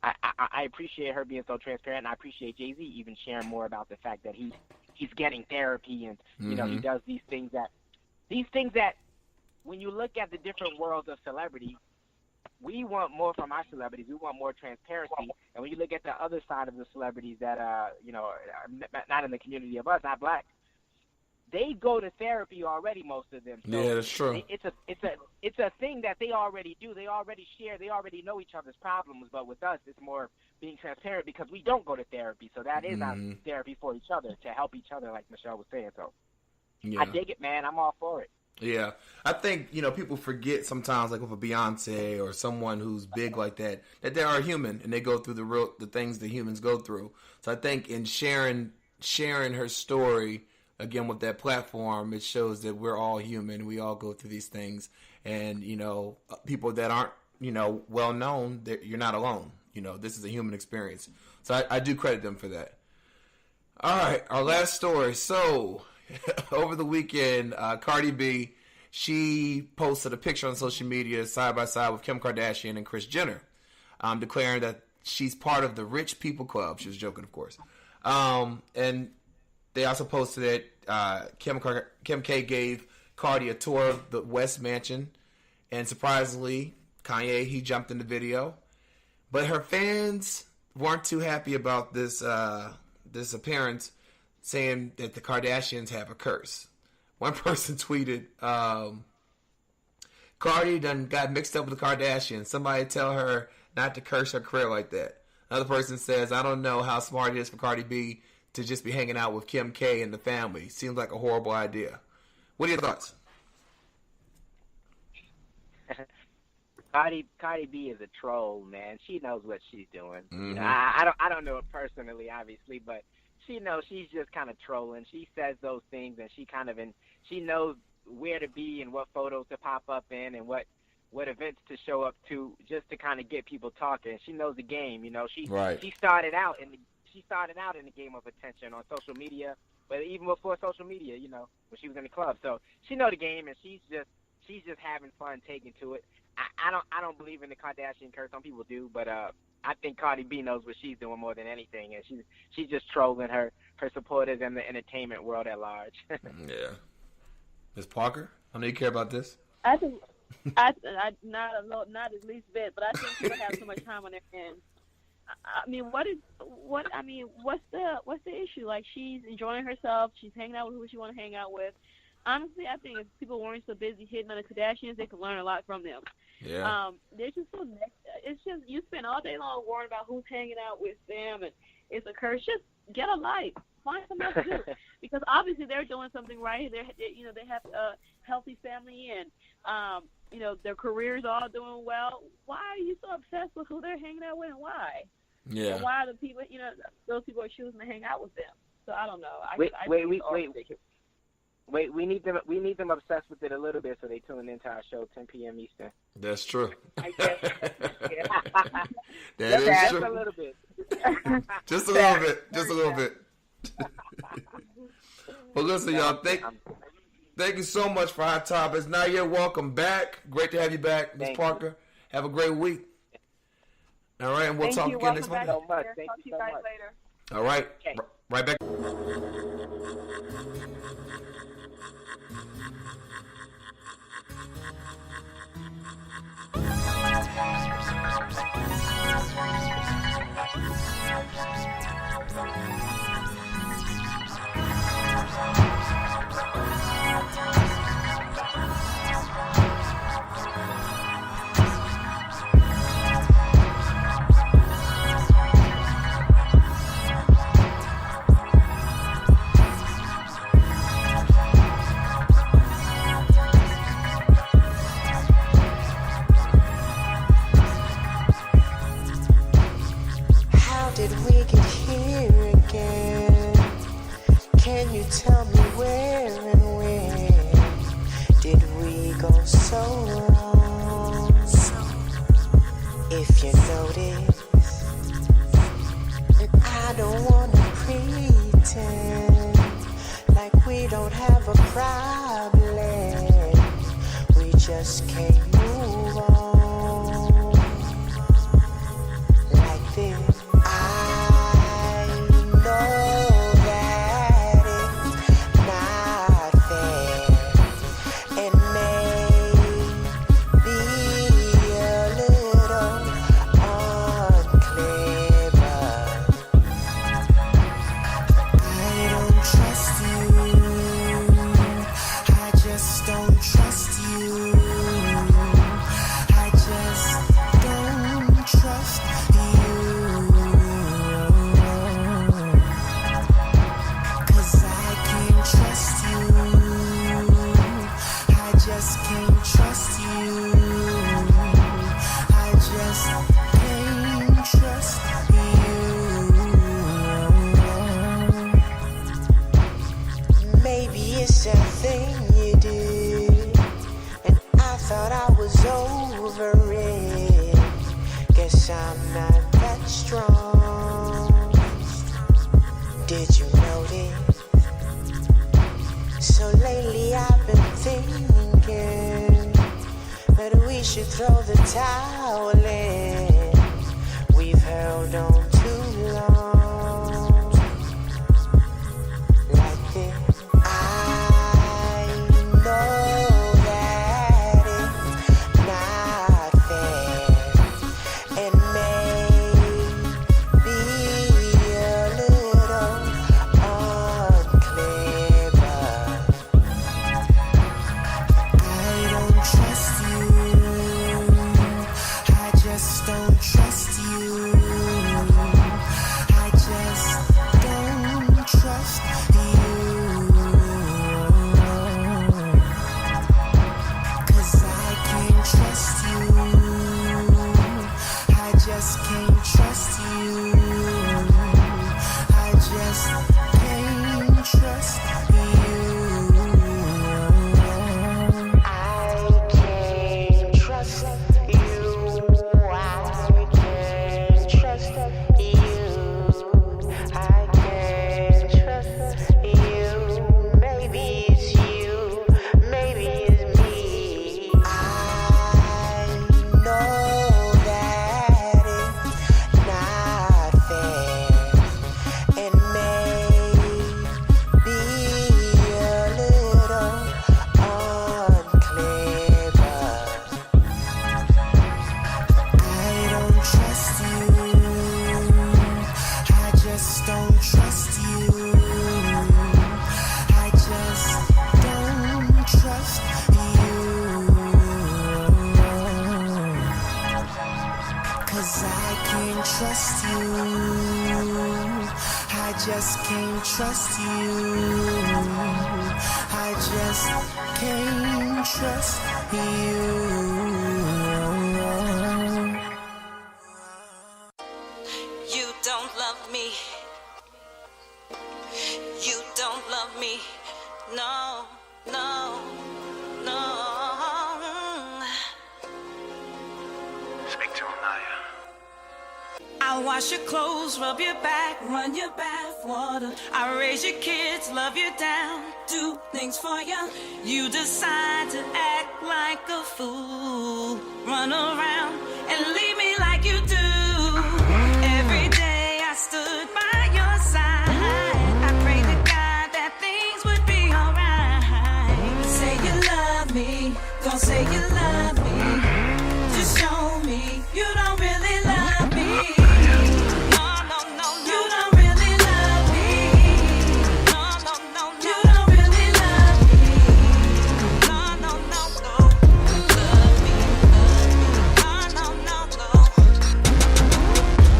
I appreciate her being so transparent, and I appreciate Jay-Z even sharing more about the fact that he's getting therapy, and you know, he does these things that when you look at the different worlds of celebrity, we want more from our celebrities. We want more transparency. And when you look at the other side of the celebrities that, you know, are not in the community of us, not black, they go to therapy already, most of them. So yeah, that's true. It's a thing that they already do. They already share. They already know each other's problems. But with us, it's more being transparent because we don't go to therapy. So that is our therapy for each other, to help each other, like Michelle was saying. So I dig it, man. I'm all for it. Yeah, I think, you know, people forget sometimes, like with a Beyonce or someone who's big like that they are human and they go through the things that humans go through. So I think in sharing her story again with that platform, it shows that we're all human. We all go through these things, and you know, people that aren't, you know, well known, you're not alone. You know, this is a human experience. So I do credit them for that. All right, our last story. So over the weekend, Cardi B, she posted a picture on social media side by side with Kim Kardashian and Kris Jenner, declaring that she's part of the rich people club. She was joking, of course. And they also posted that Kim K gave Cardi a tour of the West Mansion, and surprisingly, Kanye, he jumped in the video. But her fans weren't too happy about this appearance, saying that the Kardashians have a curse. One person tweeted, Cardi done got mixed up with the Kardashians. Somebody tell her not to curse her career like that. Another person says, I don't know how smart it is for Cardi B to just be hanging out with Kim K and the family. Seems like a horrible idea. What are your thoughts? Cardi B is a troll, man. She knows what she's doing. You know, I don't know her personally, obviously, but she knows she's just kind of trolling. She says those things, and she knows where to be and what photos to pop up in and what events to show up to, just to kind of get people talking. She knows the game. You know, she started out in the game of attention on social media, but even before social media, you know, when she was in the club. So she knows the game, and she's just having fun taking to it. I don't believe in the Kardashian curse. Some people do, but I think Cardi B knows what she's doing more than anything, and she's just trolling her supporters and the entertainment world at large. Yeah. Ms. Parker, I know you care about this. I think not as least bit, but I think people have so much time on their hands. I mean, what's the issue? Like, she's enjoying herself. She's hanging out with who she want to hang out with. Honestly, I think if people weren't so busy hitting on the Kardashians, they could learn a lot from them. Yeah. They're just so it's just, you spend all day long worrying about who's hanging out with them, and it's a curse. Just get a life. find something else to do because obviously they're doing something right. They have a healthy family and their careers are all doing well. Why are you so obsessed with who they're hanging out with and why? Yeah. And why are the people those people are choosing to hang out with them? So I don't know. Wait, we need them obsessed with it a little bit so they tune into our show 10 p.m. Eastern. That's true. I guess. That is true. A little bit. Just a little bit. Just a little bit. Well, listen, y'all. Thank you so much for Hot Topics. Ny'a, welcome back. Great to have you back, Ms. Parker. Have a great week. All right, and we'll talk again next Monday. So much. Thank Talk you to you so guys much. later. All right. Okay. Right back. How did we get here again? Can you tell me where and when did we go so wrong? If you notice, and I don't wanna pretend like we don't have a problem. We just can't move on like this. I know that it's not fair and maybe a little unclear, but I don't trust you. I just don't trust you. I just don't trust you. 'Cause I can't trust you. I just can't trust you. I just can't trust you. Maybe it's that thing you did, and I thought I was over it. Guess I'm not that strong. Did you notice? So lately I've been thinking that we should throw the towel in. We've held on too long like this. I know that it's not fair and maybe a little unclear, but I don't trust you. I just don't trust you. I just don't trust you. 'Cause I can't trust you. I just can't trust you. I just can't trust you. I can't trust you. I can't trust you. I can't trust you. Maybe it's you. Maybe it's me. I know that it's not fair and maybe a little unclear, but I don't trust you. I just don't trust you. I just don't trust you. 'Cause I can't trust you. I I just can't trust you. I just can't trust you. You don't love me. You don't love me. No, no, no. Speak to him, Ny'a. I wash your clothes, rub your back, run your bath water. I raise your kids, love you down, do things for you. You decide to act like a fool, run around and leave me like you do. Every day I stood by your side. I pray to God that things would be alright. Say you love me, don't say you love me. Just show me you don't really love me. No, no, no, you don't really love me. No, no, no, you don't really love me. No, no, no, no, love me, no, no, no, no.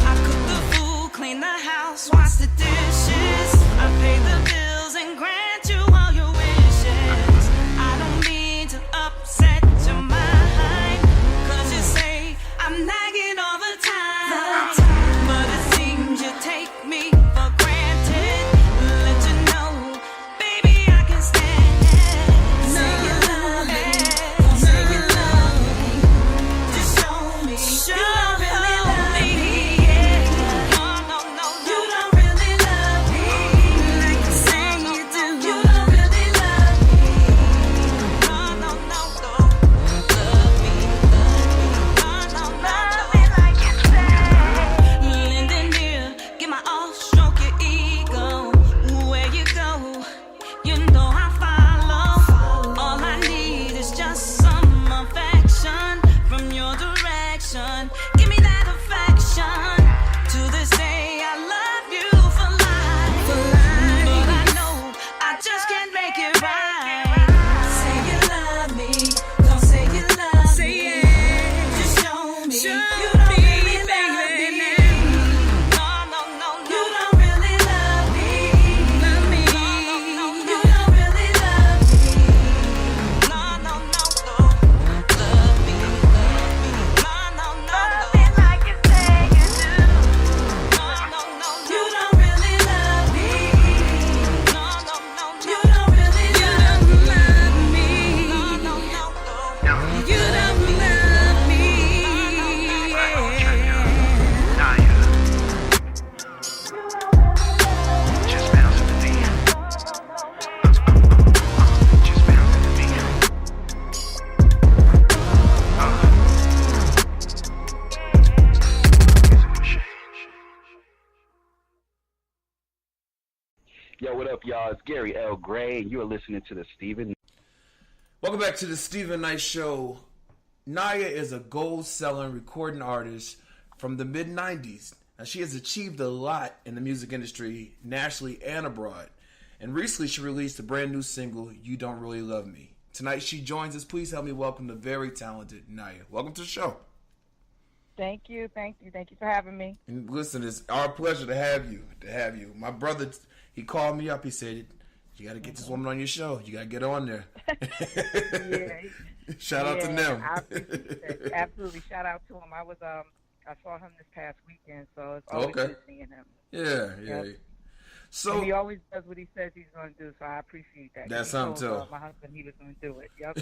I cook the food, clean the house, wash the dishes. I pay the bills and grant you all your wishes. I don't mean to upset your mind, 'cause you say I'm nagging all the time. But it seems you take me for granted. Let you know, baby, I can stand it. Say you love me, don't say you love me. Just show me you don't really love me. No, no, no, you don't really love me like you say you do. You don't really love me. No, no, no, no, love me, no, no, no, love me like you say. Lend an ear, get my all, stroke your ego. Where you go, you know I follow. All I need is just some affection from your direction. Give me that affection. To this day, I love you for life. But I know I just can't make it right. Say you love me, don't say you love me. Just show me you don't really love me. No, no, no, you don't really love me. No, no, no, you don't really love me. No, no, no, no, love me, no, no, no, love me like you say you do. No, no, no, you don't really love me. No, no, no, you don't really love me. No, no, no, no, you don't love me. Ny'a. Just bounce with me. Just bounce with me. Yo, what up, y'all? It's Gary L. Gray, and you are listening to the Stephen. Welcome back to the Stephen Knight Show. Ny'a is a gold-selling recording artist from the mid-90s. Now, she has achieved a lot in the music industry, nationally and abroad. And recently, she released a brand new single, You Don't Really Love Me. Tonight, she joins us. Please help me welcome the very talented Ny'a. Welcome to the show. Thank you for having me. And listen, it's our pleasure to have you. My brother, he called me up. He said, "You got to get this woman on your show. You got to get her on there." Yeah. Shout out to them. I appreciate that. Absolutely. Shout out to him. I saw him this past weekend, so it's always good seeing him. Yeah. Yep. So and he always does what he says he's going to do, so I appreciate that. That's something too. My husband, he was going to do it. Yep.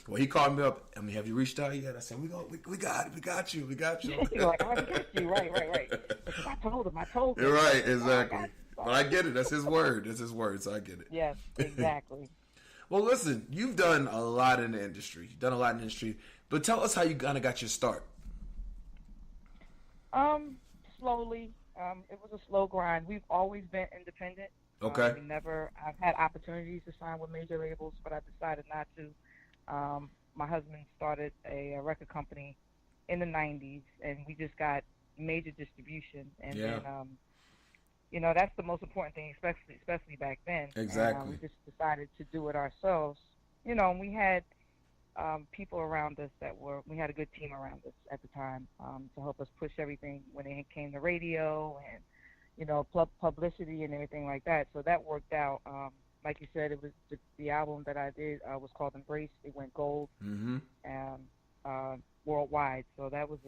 Well, he called me up. I mean, have you reached out yet? I said, we got it. We got you. You're like, I got you. Right. Because I told him. You're right, exactly. But I get it. That's his word. So I get it. Yes, exactly. Well, listen, you've done a lot in the industry. But tell us how you kind of got your start. Slowly. It was a slow grind. We've always been independent. Okay. I've had opportunities to sign with major labels, but I decided not to. My husband started a record company in the 90s, and we just got major distribution. And then, that's the most important thing, especially back then. Exactly. And, we just decided to do it ourselves. And we had people around us we had a good team around us at the time to help us push everything when it came to radio and, publicity and everything like that. So that worked out. Like you said, it was the album that I did was called Embrace. It went gold worldwide. So that was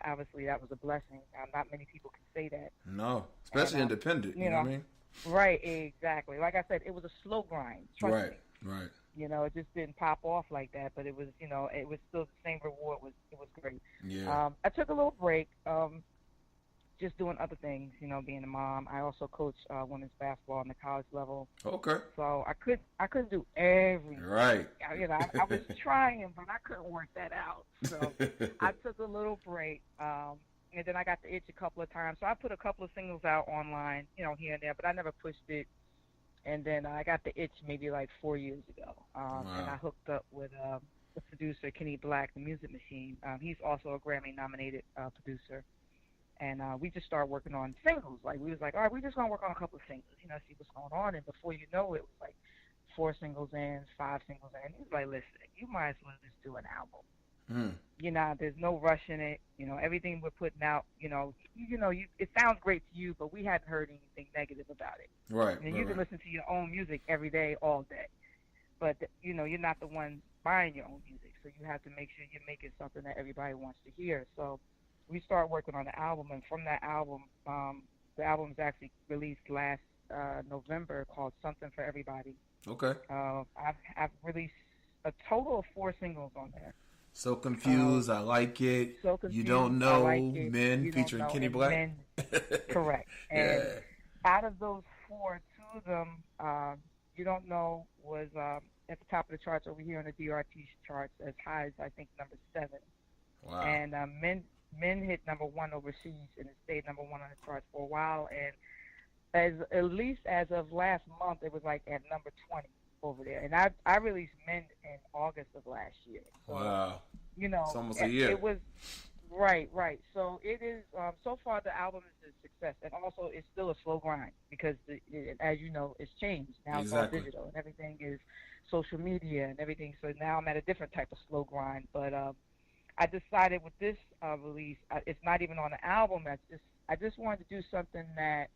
obviously that was a blessing. Not many people can say that. No, especially independent. You know what I mean? Right, exactly. Like I said, it was a slow grind. Trust me. Right. It just didn't pop off like that, but it was, it was still the same reward. It was great. Yeah. I took a little break, just doing other things, being a mom. I also coach women's basketball on the college level. Okay. So I couldn't do everything. Right. I was trying, but I couldn't work that out. So I took a little break. And then I got the itch a couple of times. So I put a couple of singles out online, here and there, but I never pushed it. And then I got the itch maybe like 4 years ago. And I hooked up with the producer, Kenny Black, the Music Machine. He's also a Grammy-nominated producer. And we just started working on singles. Like, we was like, all right, we're just going to work on a couple of singles, see what's going on. And before you know it, was like 4 singles in, 5 singles in. He was like, listen, you might as well just do an album. There's no rush in it. Everything we're putting out, it sounds great to you, but we hadn't heard anything negative about it. Right. And you can listen to your own music every day, all day. But, you're not the one buying your own music. So you have to make sure you're making something that everybody wants to hear. So we started working on the album. And from that album, the album was actually released last November called Something for Everybody. Okay. I've released a total of 4 singles on there. So Confused, I Like It. So Confused, You Don't Know, like it, Men, featuring Kenny Black. Men, correct. And out of those 4, 2 of them, You Don't Know was at the top of the charts over here on the DRT charts, as high as I think number 7. Wow. And Men hit number 1 overseas, and it stayed number 1 on the charts for a while. And at least as of last month, it was like at number 20. Over there, and I released Men in August of last year. So, wow. It's almost a year. It was right. So it is. So far, the album is a success, and also it's still a slow grind because, as you know, it's changed now. It's all digital, and everything is social media and everything. So now I'm at a different type of slow grind. But I decided with this release, it's not even on the album. I just wanted to do something that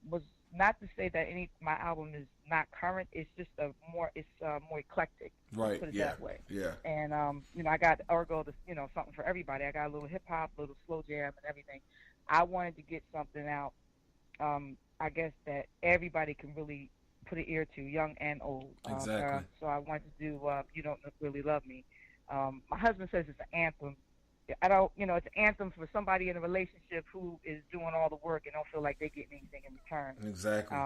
was. Not to say that my album is not current. It's just more eclectic. Right. Put it that way. Yeah. And I got Ergo, something for everybody. I got a little hip hop, a little slow jam, and everything. I wanted to get something out. I guess that everybody can really put an ear to, young and old. Exactly. So I wanted to do You Don't Really Love Me. My husband says it's an anthem. I don't, it's an anthem for somebody in a relationship who is doing all the work and don't feel like they're getting anything in return. Exactly.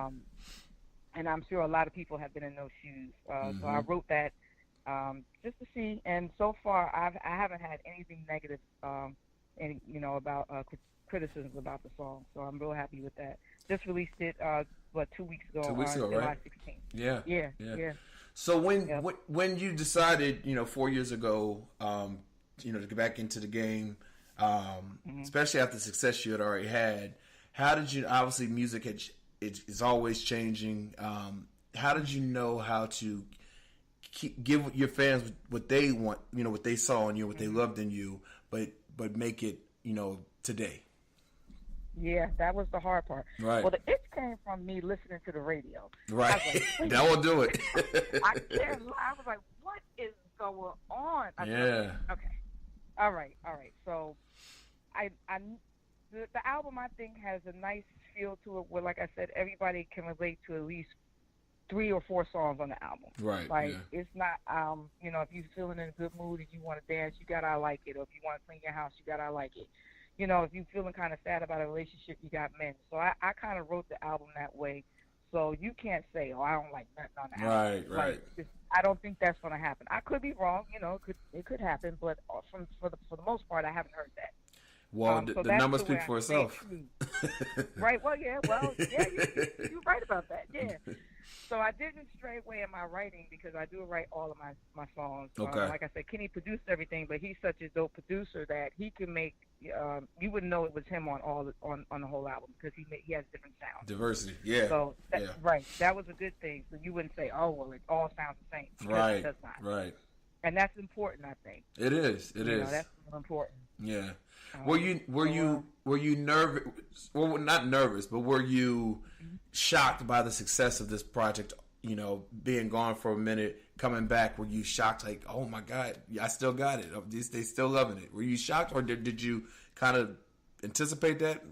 And I'm sure a lot of people have been in those shoes. So I wrote that just to see. And so far, I haven't had anything negative, about criticisms about the song. So I'm real happy with that. Just released it, 2 weeks ago? 2 weeks ago, July right? 16th. Yeah. So when you decided, 4 years ago, to get back into the game, especially after the success you had already had, how did you, obviously music is always changing. How did you know how to give your fans what they want, what they saw in you, what they loved in you, but make it, today? Yeah, that was the hard part. Right. Well, the itch came from me listening to the radio. Right. Like, that will do it. I was like, what is going on? Yeah. Okay. All right. So, the album I think has a nice feel to it. Where, like I said, everybody can relate to at least 3 or 4 songs on the album. Right. Like it's not, if you're feeling in a good mood and you want to dance, you got I Like It. Or if you want to clean your house, you got I Like It. If you're feeling kind of sad about a relationship, you got Men. So I kind of wrote the album that way. So you can't say, I don't like nothing on the album. Right. I don't think that's going to happen. I could be wrong, it could happen, but for the most part, I haven't heard that. Well, the numbers speak for itself. Right. Well, yeah. You're right about that. Yeah. So I didn't stray away in my writing because I do write all of my songs. Okay. Like I said, Kenny produced everything, but he's such a dope producer that he can make. You wouldn't know it was him on the whole album because he has different sounds. Diversity. Yeah. So right, that was a good thing. So you wouldn't say, oh well, it all sounds the same. Right. It does not. Right. and that's important. I think it is. It is. That's important. Yeah. Were you nervous? Well, not nervous, but were you shocked by the success of this project? You know, being gone for a minute, coming back. Were you shocked? Like, oh my God, I still got it. They still loving it. Were you shocked, or did you kind of anticipate that?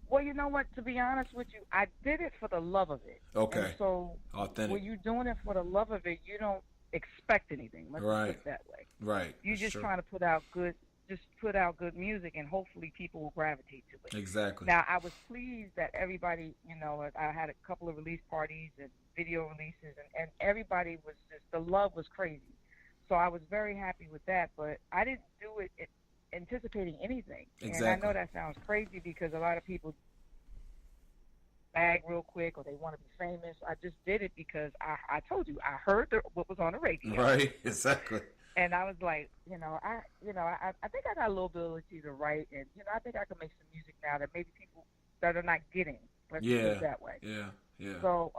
Well, you know what? To be honest with you, I did it for the love of it. Okay. And so authentic. when you're doing it for the love of it, you don't expect anything. Let's put it that way. Right. You're just trying to put out good music, and hopefully people will gravitate to it. Exactly. Now, I was pleased that everybody, I had a couple of release parties and video releases, and everybody was just, the love was crazy. So I was very happy with that, but I didn't do it anticipating anything. Exactly. And I know that sounds crazy because a lot of people bag real quick or they want to be famous. I just did it because I told you, I heard what was on the radio. Right, exactly. And I was like, I think I got a little ability to write, and I think I can make some music now that maybe people that are not getting. Let's put it that way. Yeah, yeah. So,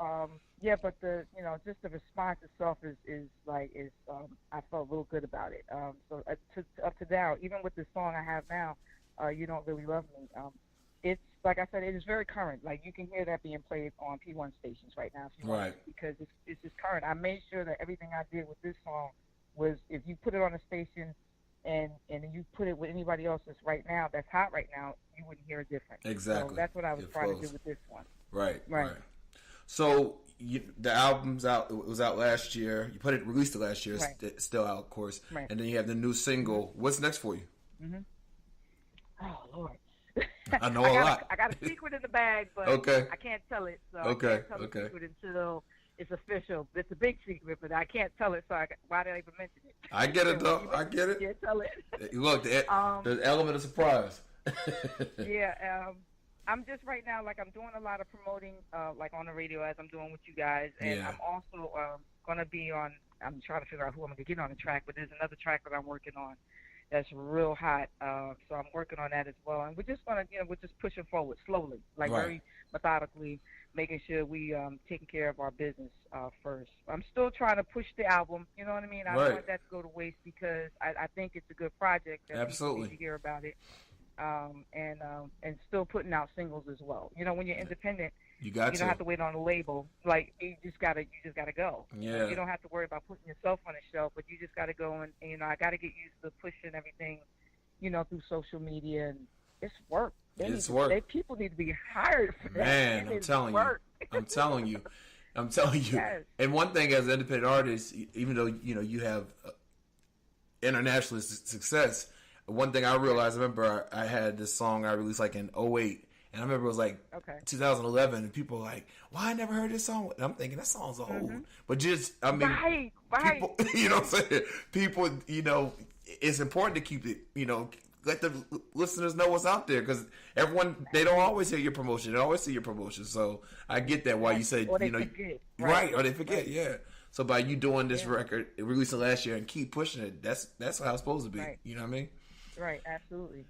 but the just the response itself is I felt real good about it. So up to now, even with the song I have now, You Don't Really Love Me, it's like I said, it is very current. Like you can hear that being played on P1 stations right now, if you want, because it's just current. I made sure that everything I did with this song was, if you put it on a station and you put it with anybody else that's right now, that's hot right now, you wouldn't hear a difference. Exactly. So that's what I was trying to do with this one. Right. So the album's out. It was out last year. You released it last year. Right. It's still out, of course. Right. And then you have the new single. What's next for you? Mm-hmm. Oh Lord. I know a lot. I got a secret in the bag, but I can't tell it. So I can't tell the secret until it's official. It's a big secret, but I can't tell it. So why did I even mention it? I get it, though. I get it. Can't tell it. Look, the element of surprise. I'm just right now, like I'm doing a lot of promoting, like on the radio as I'm doing with you guys, and I'm also going to be on. I'm trying to figure out who I'm going to get on the track, but there's another track that I'm working on that's real hot. So I'm working on that as well, and we're just going to, we're just pushing forward slowly, like very methodically, making sure we taking care of our business first. I'm still trying to push the album. You know what I mean? I don't want that to go to waste because I think it's a good project. That Absolutely. We need to hear about it. And still putting out singles as well. When you're independent, you don't have to wait on a label. Like you just gotta go. Yeah. You don't have to worry about putting yourself on a shelf, but you just gotta go and I gotta get used to pushing everything, through social media, and it's work. People need to be hired for that. Man, I'm telling you. Yes. And one thing as an independent artist, even though you have international success. One thing I realized, I remember I had this song I released like in 2008, and I remember it was like 2011, and people were like, "Why I never heard this song?" And I'm thinking that song's old, but right. People, you know what I'm saying? People, it's important to keep it, let the listeners know what's out there because everyone they don't always hear your promotion, they always see your promotion. So I get that why you say or they forget, right, or they forget, yeah. So by you doing this record, releasing last year, and keep pushing it, that's how it's supposed to be. Right. You know what I mean? Right, absolutely,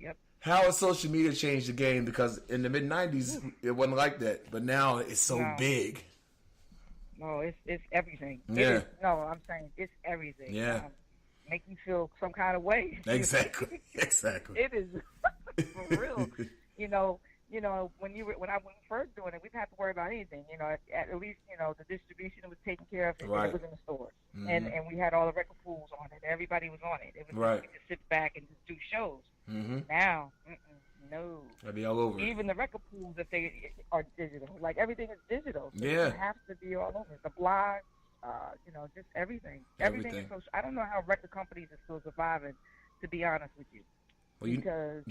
yep. How has social media changed the game? Because in the mid-'90s, it wasn't like that, but now it's so big. No, it's everything. Yeah. I'm saying it's everything. Yeah. Make you feel some kind of way. Exactly. It is for real. When I was first doing it, we didn't have to worry about anything. At least the distribution was taken care of, and it was in the stores, and we had all the record pools on it. Everybody was on it. It was easy to sit back and just do shows. Now, no. That'd be all over. Even the record pools, if they are digital, like everything is digital. So it has to be all over. The blogs, just everything. Everything is social. I don't know how record companies are still surviving, to be honest with you, because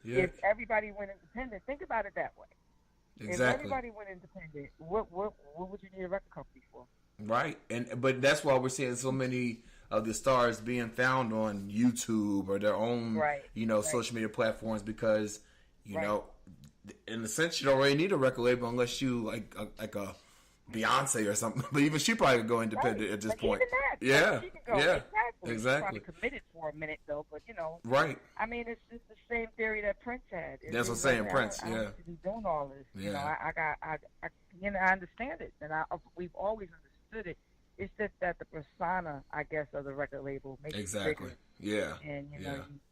if everybody went independent, think about it that way. Exactly. If everybody went independent, what would you need a record company for? Right, but that's why we're seeing so many of the stars being found on YouTube or their own, social media platforms because in a sense you don't really need a record label unless you like a Beyonce or something. But even she probably could go independent at this point. Even that, she can go. Exactly. She's probably committed for a minute though, but right. I mean, it's just the same theory that Prince had. That's what I'm saying, Prince. I to be doing all this. Yeah. I understand it, and we've always understood it. it's just that the persona, I guess, of the record label makes exactly. it bigger. Yeah. And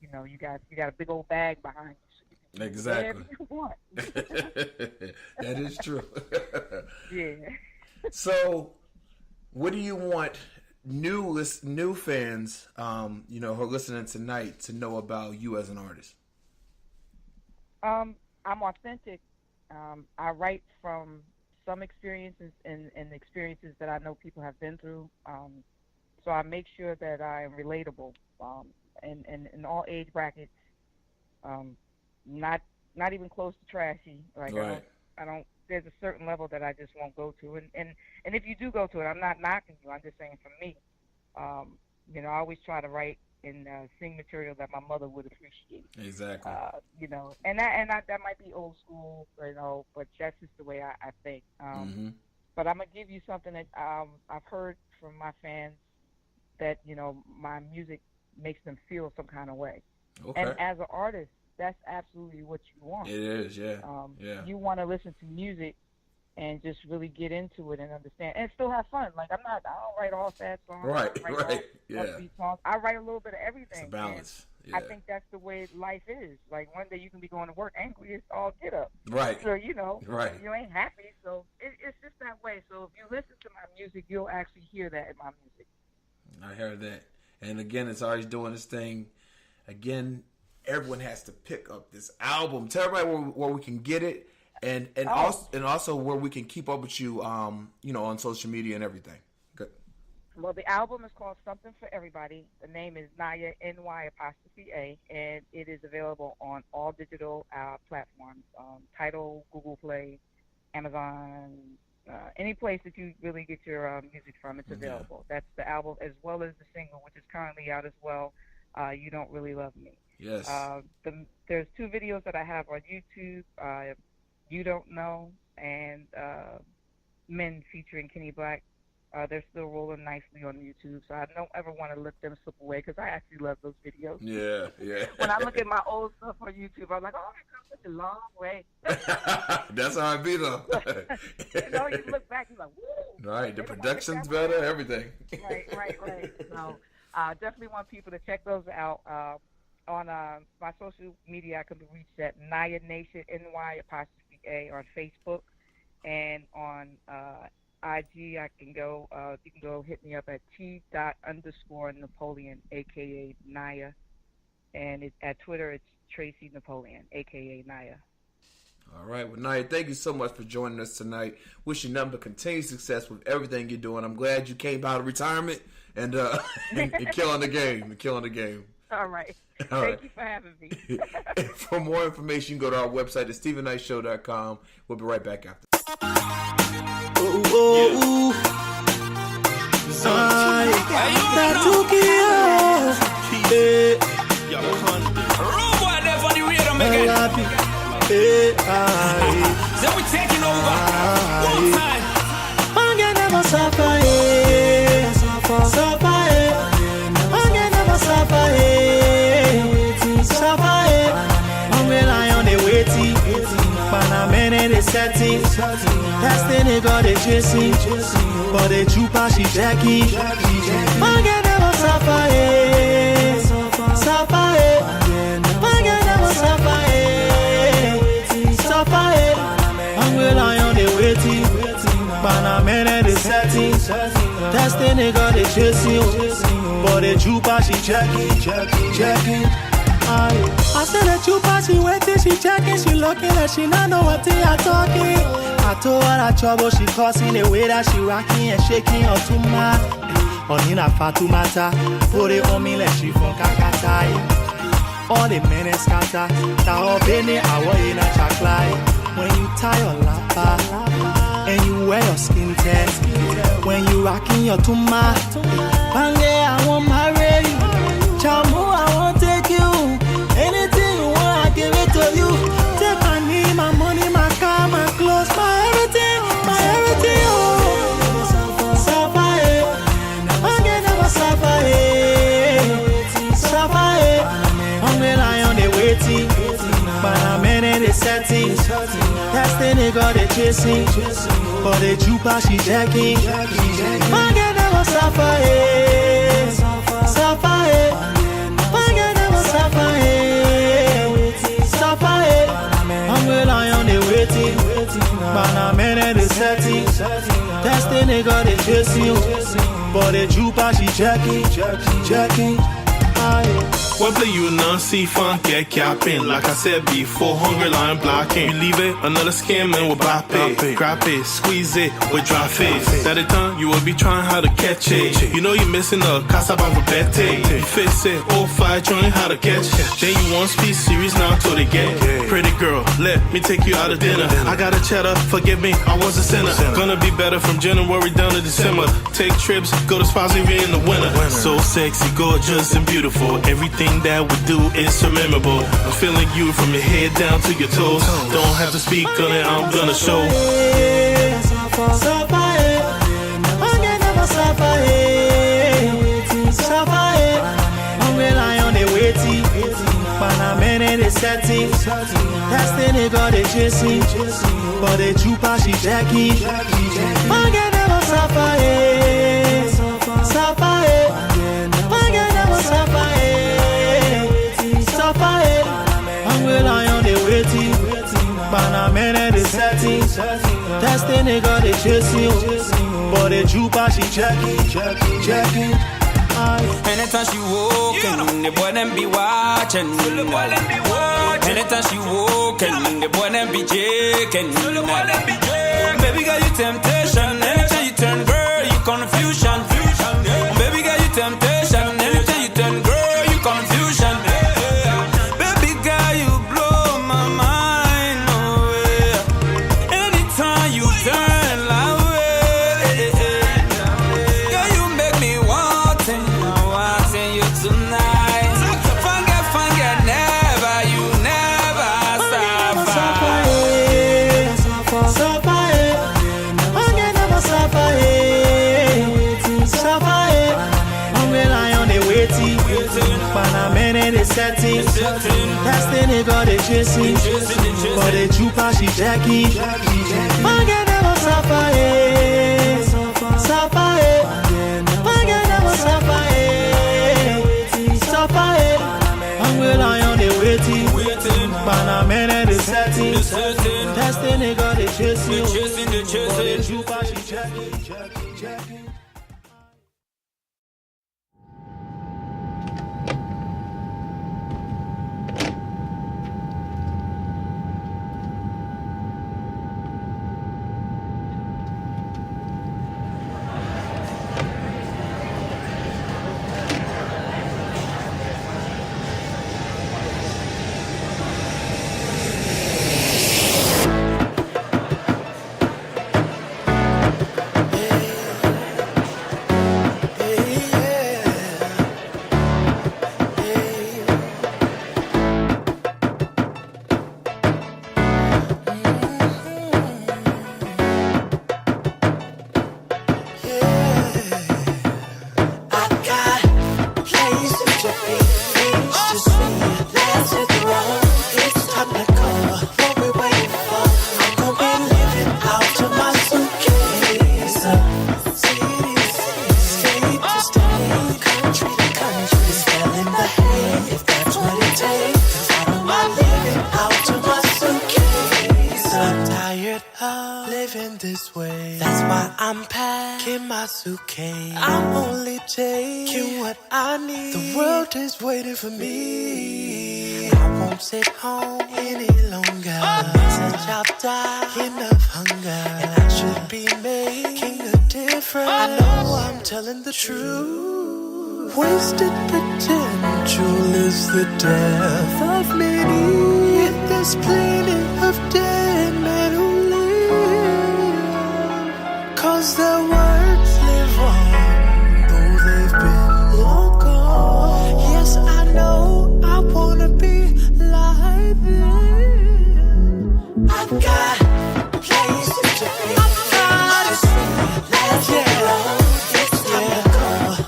you know, you got a big old bag behind you. So you can exactly. do whatever you want. That is true. Yeah. So, what do you want new fans, you know, who are listening tonight to know about you as an artist? I'm authentic. I write from some experiences and experiences that I know people have been through. So I make sure that I am relatable, and in all age brackets. Not even close to trashy. Like right. I don't. There's a certain level that I just won't go to, and if you do go to it, I'm not knocking you. I'm just saying for me, you know, I always try to write and sing material that my mother would appreciate. Exactly. You know, and that might be old school, you know, but that's just the way I think. But I'm gonna give you something that I've heard from my fans that, you know, my music makes them feel some kind of way. Okay. And as an artist, that's absolutely what you want. It is, yeah. You want to listen to music and just really get into it and understand, and still have fun. Like I don't write all sad songs. Right, all upbeat songs. I write a little bit of everything. It's a balance. I think that's the way life is. Like one day you can be going to work angry as all get up. Right. So you know, you ain't happy. So it's just that way. So if you listen to my music, you'll actually hear that in my music. I heard that. And again, it's always doing this thing. Again, everyone has to pick up this album. Tell everybody where we can get it, and also where we can keep up with you, you know, on social media and everything. Good. Well, the album is called Something for Everybody. The name is Ny'a, N-Y', and it is available on all digital platforms: Tidal, Google Play, Amazon, any place that you really get your music from. It's available. That's the album, as well as the single, which is currently out as well. You Don't Really Love Me. Yes. There's 2 videos that I have on YouTube. You Don't Know and Men featuring Kenny Black. They're still rolling nicely on YouTube, so I don't ever want to let them slip away because I actually love those videos. Yeah, yeah. When I look at my old stuff on YouTube, I'm like, oh, I've come such a long way. That's how I be, though. You know, you look back, you're like, woo. Right, the production's better, everything. Right. So definitely want people to check those out. On my social media, I can be reached at Ny'a Nation, N-Y' on Facebook, and on IG, I can go. You can go hit me up at T._Napoleon, aka Ny'a, and at Twitter it's Tracy Napoleon, aka Ny'a. All right, well, Ny'a, thank you so much for joining us tonight. Wish you nothing but continued success with everything you're doing. I'm glad you came out of retirement and killing the game. All right. Thank you for having me. For more information, you can go to our website at StephenKnightShow.com. We'll be right back after. Then we taking over. One time. That's the nigga they chasing, but the trooper she jacking. Forget never suffer, suffer, forget never suffer, suffer. Hungry lion they waiting, but I'm in the setting. That's the nigga they chasing, but the trooper she jacking. I said that you pass, she waiting, she checking, she looking like she not know what they are talking. I told her that trouble she causing, the way that she rocking and shaking her too mad. On in a Fatumata, put it on me like she from Kakata. All the men is scatter, now Benny, I was in a chocolate. When you tie your lapa, and you wear your skin test, when you rocking your tuma, Bange, I want marry you. Chamu, I won't take you. Anything you want, I give it to you. Take my knee, my money, my car, my clothes, my everything, oh. Suffer, I can never suffer, suffer, hungry lion, they waiting, but I'm in the setting. That's the nigga they chasing, but the trooper she jacking. I can never Destiny got it chasing, but the jupa she checking. What play you non-see funk get capping? Like I said before, hunger line blocking. You leave it, another scam and we'll bop it. Grab it, squeeze it with dry face. That the time you will be trying how to catch it. You know you're missing a casa bete. You fix it, 05 trying how to catch it. Then you want speed series now till they get. Pretty girl, let me take you out of dinner. I got a cheddar, forgive me, I was a sinner. Gonna be better from January down to December. Take trips, go to spots even in the winter. So sexy, gorgeous and beautiful. Everything that we do is so memorable. I'm feeling you from your head down to your toes. Don't have to speak on it, I'm gonna show. I'm relying on the waiting, but I'm in the setting. Destiny got it chasing, but the jupa she jacking. Forget never suffer. I'm relying on the waiting, but I'm in the setting. Destiny got it chasing, but the jupa she checking. Anytime she walking, the boy them be watching. Anytime she walking, the boy them be jaking. Baby girl, you temptation. Anytime you turn, girl, you confusion. Baby girl, you temptation. Anytime you turn, girl, you confusion. Baby girl, you blow my mind away. Anytime you turn like way, girl, you make me wanting you tonight. Forget, never, you never suffer. I'm relying on the waiting, but I'm in the setting. Destiny got it chasing, but the jupa she jacking. Forget never suffer. Forget never suffer. I'm relying on the waiting, but I'm in the setting. Destiny got it chasing, but the jupa she jacking. suitcase. I'm only taking what I need. The world is waiting for me. I won't sit home any longer. Since I've died enough hunger, and I should be making a difference. I know I'm telling the truth. Wasted potential is the death of many. Yet there's plenty of dead men who live, 'cause their words live on, though they've been long gone. Yes, I know I wanna be like them. I've got places to be. I've got to see. Let's get along. It's time to go.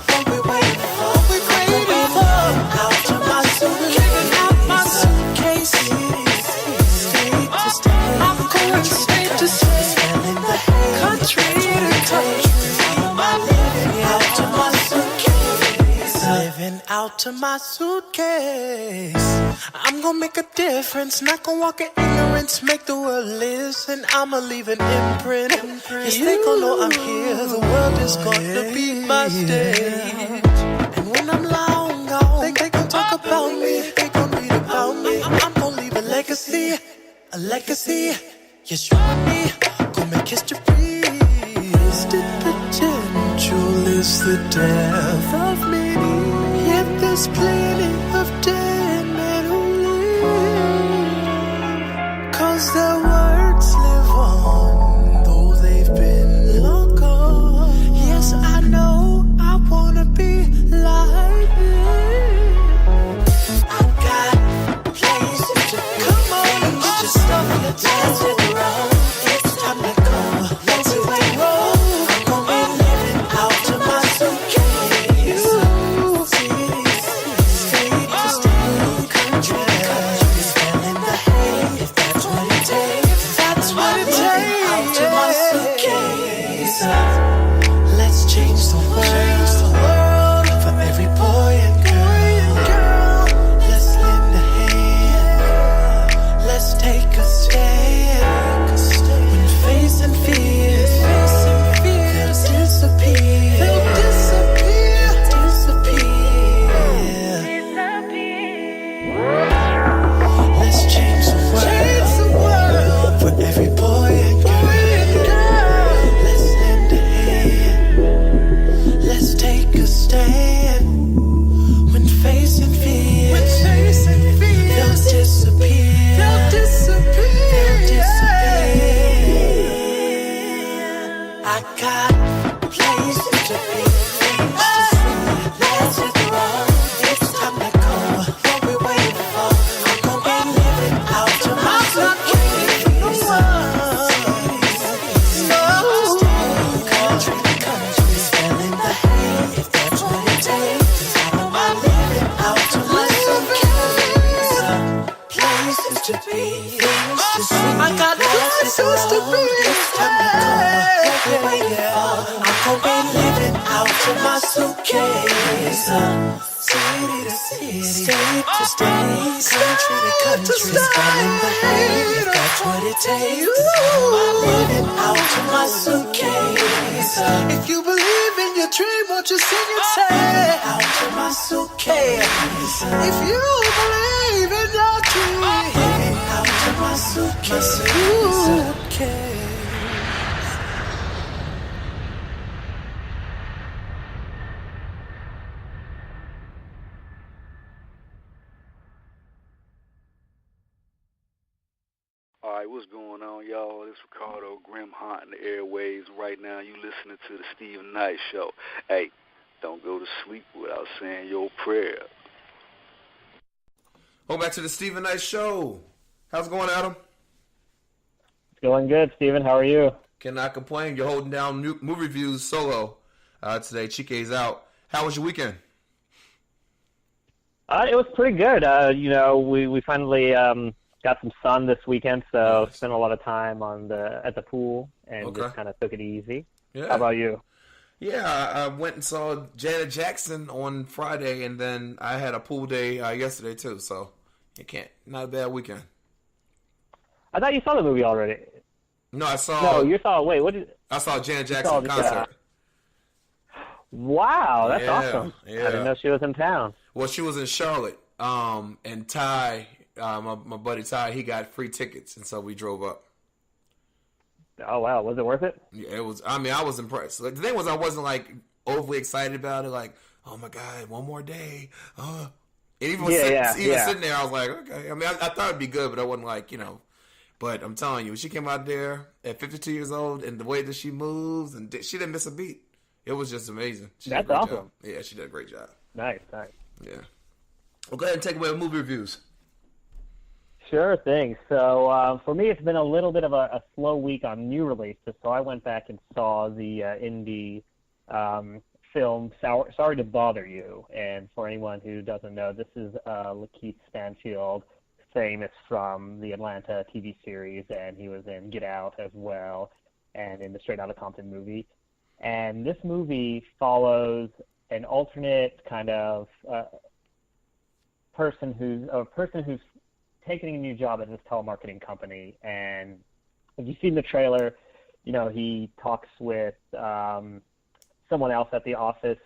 What we waiting for? We waiting for. Out of my suitcase. Giving out my suitcase. Stay to stay. out to my suitcase. I'm gonna make a difference, not gonna walk in ignorance, make the world listen. I'ma leave an imprint. Yes, they gon' know I'm here. The world is gonna be my stage. And when I'm long gone, they gon' talk about me. They gon' read about me. I'm gon' leave a legacy, a legacy. Yes, you and me gon' make history. Wasted potential is the death of many. Yet there's plenty of dead men who live. 'Cause their words live on, though they've been long gone. Yes, I know I wanna be like them. I've got places to be. Come on, just stop the dance in the road. It's time to go. Let's hit the road. I'm gonna be living out to my suitcase. State to state, country to country, smelling the hay. If that's what it takes, that's what it takes. Out to my suitcase. Let's change the world for every boy and girl. Let's lend a hand. Let's take a stand. When facing fears, they'll disappear. Let's change the world for every boy and girl. Let's lend a hand. Let's take a stand. When facing fears, they'll disappear. They'll disappear. I got places to be, things to see. Let's hit the road. It's time to go. What we waiting for? I'm gonna be living out to my suitcase. Country to country, smelling the hay. If that's what it takes, I'm living out to my suitcase. Places to be, things to see. I got places to be. It's time to go. What we waiting for? I'm gonna be living out to my suitcase. City to city, state to state, country to country, smelling the hay. If that's what it takes, I'm living out to my suitcase. If you believe in your dream, won't you sing and say, out to my suitcase. If you believe in your dream, out to my suitcase. All right, what's going on, y'all? This is Ricardo Grim Hot in the airwaves. Right now, you listening to the Stephen Knight Show. Hey, don't go to sleep without saying your prayer. Welcome back to the Stephen Knight Show. How's it going, Adam? It's going good, Stephen. How are you? Cannot complain. You're holding down movie reviews solo today. Chike's out. How was your weekend? It was pretty good. We finally got some sun this weekend, so spent a lot of time at the pool and just kind of took it easy. Yeah. How about you? Yeah, I went and saw Janet Jackson on Friday, and then I had a pool day yesterday too. So not a bad weekend. I thought you saw the movie already. No, I saw. No, you saw. Wait, I saw Janet Jackson concert. Wow, that's awesome. Yeah. I didn't know she was in town. Well, she was in Charlotte, and Ty, my buddy Ty, he got free tickets, and so we drove up. Oh wow, was it worth it? Yeah, it was. I mean, I was impressed. Like, the thing was, I wasn't like overly excited about it. Like, oh my god, one more day. And even sitting there, I was like, okay. I mean, I thought it'd be good, but I wasn't like, But I'm telling you, when she came out there at 52 years old, and the way that she moves, and she didn't miss a beat. It was just amazing. That's awesome. Job. Yeah, she did a great job. Nice. Yeah. Well, go ahead and take away with movie reviews. Sure thing. So for me, it's been a little bit of a slow week on new releases. So I went back and saw the indie film Sorry to Bother You. And for anyone who doesn't know, this is Lakeith Stanfield, famous from the Atlanta TV series, and he was in Get Out as well, and in the Straight Outta Compton movie. And this movie follows an alternate kind of person who's taking a new job at this telemarketing company, and if you've seen the trailer, he talks with someone else at the office,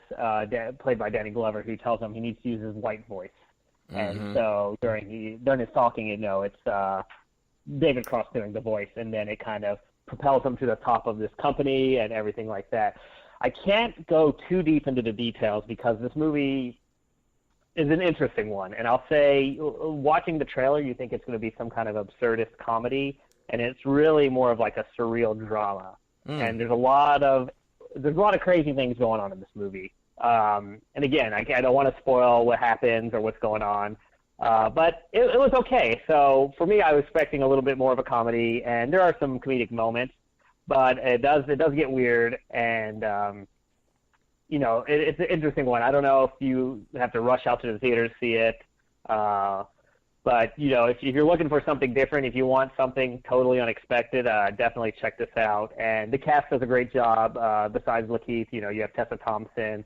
played by Danny Glover, who tells him he needs to use his white voice. And so during his talking, it's David Cross doing the voice, and then it kind of propels him to the top of this company and everything like that. I can't go too deep into the details because this movie is an interesting one. And I'll say, watching the trailer, you think it's going to be some kind of absurdist comedy, and it's really more of like a surreal drama. And there's a lot of crazy things going on in this movie. And again, I don't want to spoil what happens or what's going on, but it was okay. So for me, I was expecting a little bit more of a comedy, and there are some comedic moments, but it does get weird, and it's an interesting one. I don't know if you have to rush out to the theater to see it, but if you're looking for something different, if you want something totally unexpected, definitely check this out. And the cast does a great job. Besides Lakeith, you have Tessa Thompson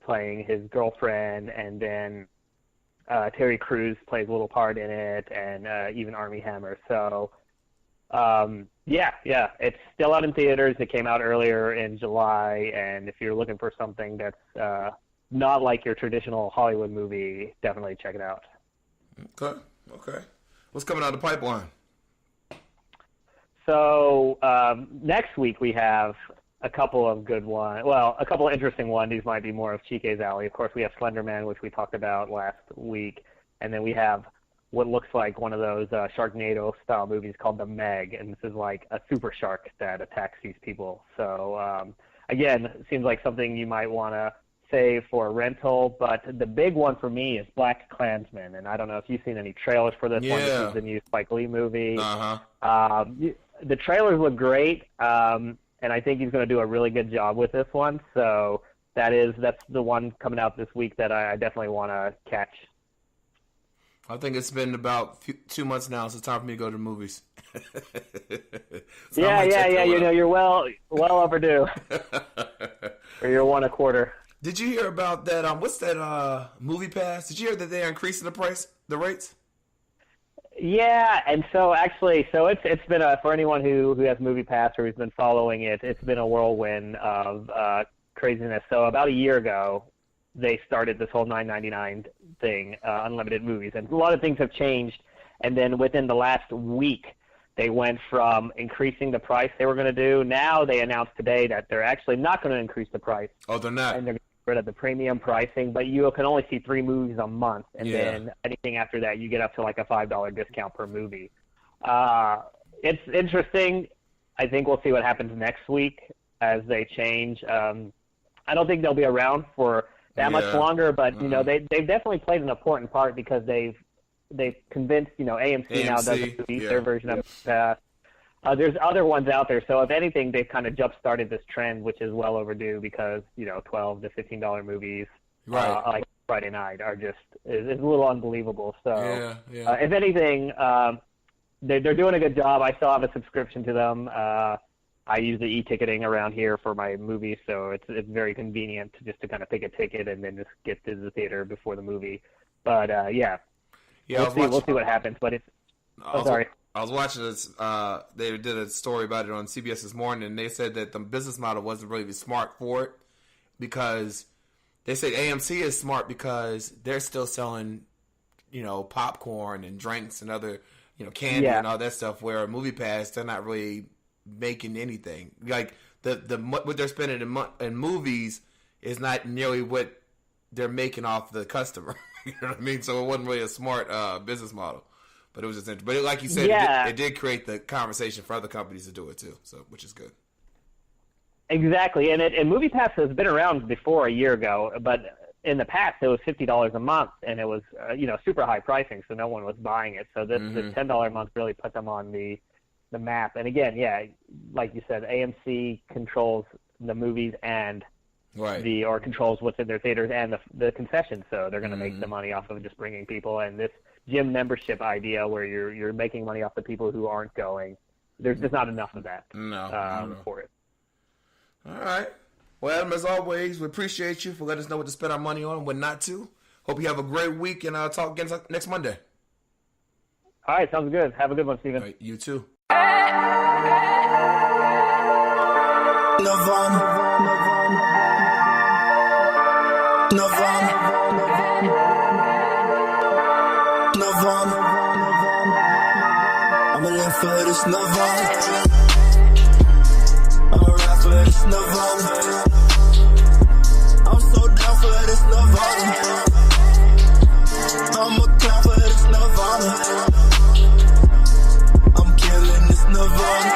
playing his girlfriend, and then Terry Crews plays a little part in it, and even Armie Hammer. So, it's still out in theaters. It came out earlier in July, and if you're looking for something that's not like your traditional Hollywood movie, definitely check it out. Okay. What's coming out of the pipeline? So next week we have a couple of good ones. Well, a couple of interesting ones. These might be more of Chike's alley. Of course, we have Slender Man, which we talked about last week, and then we have what looks like one of those Sharknado-style movies called The Meg, and this is like a super shark that attacks these people. So again, it seems like something you might want to save for a rental, but the big one for me is Black Klansman, and I don't know if you've seen any trailers for this one. This is the new Spike Lee movie. The trailers look great, and I think he's going to do a really good job with this one. So that's the one coming out this week that I definitely want to catch. I think it's been about 2 months now, so it's time for me to go to the movies. You're well overdue. Or you're one a quarter. Did you hear about that? What's that Movie Pass? Did you hear that they're increasing the rates? Yeah, and so it's been for anyone who has Movie Pass or who's been following it, it's been a whirlwind of craziness. So about a year ago, they started this whole $9.99 thing, unlimited movies, and a lot of things have changed. And then within the last week, they went from increasing the price they were going to do. Now they announced today that they're actually not going to increase the price. Oh, they're not. And they're rid of the premium pricing, but you can only see 3 movies a month, and then anything after that you get up to like a $5 discount per movie. It's interesting. I think we'll see what happens next week as they change. I don't think they'll be around for that much longer, but they've definitely played an important part because they've convinced AMC now doesn't release their version of it. There's other ones out there, so if anything, they've kind of jump-started this trend, which is well overdue because, $12 to $15 movies like Friday night are just is a little unbelievable. So if anything, they're doing a good job. I still have a subscription to them. I use the e-ticketing around here for my movies, so it's very convenient to kind of pick a ticket and then just get to the theater before the movie. But we'll see what happens. But it's sorry. I was watching this. They did a story about it on CBS this morning, and they said that the business model wasn't really smart for it because they say AMC is smart because they're still selling, popcorn and drinks and other, candy and all that stuff. Where a Movie Pass, they're not really making anything. Like the what they're spending in movies is not nearly what they're making off the customer. You know what I mean? So it wasn't really a smart business model. But it was just interesting. But like you said, it did create the conversation for other companies to do it too, so which is good. Exactly, and Movie Pass has been around before a year ago, but in the past it was $50 a month, and it was super high pricing, so no one was buying it. So this $10 a month really put them on the map. And again, like you said, AMC controls the movies and or controls what's in their theaters and the concessions, so they're going to make the money off of just bringing people. And this gym membership idea where you're making money off the people who aren't going, there's just not enough of that for it. All right. Well, Adam, as always, we appreciate you for letting us know what to spend our money on and what not to. Hope you have a great week, and I'll talk again next Monday. All right, sounds good. Have a good one, Steven. All right, you too. Nirvana. I'ma live for this Nirvana. I'ma ride for this Nirvana. I'm so down for this Nirvana. I'ma clown for this Nirvana. I'm killing this Nirvana.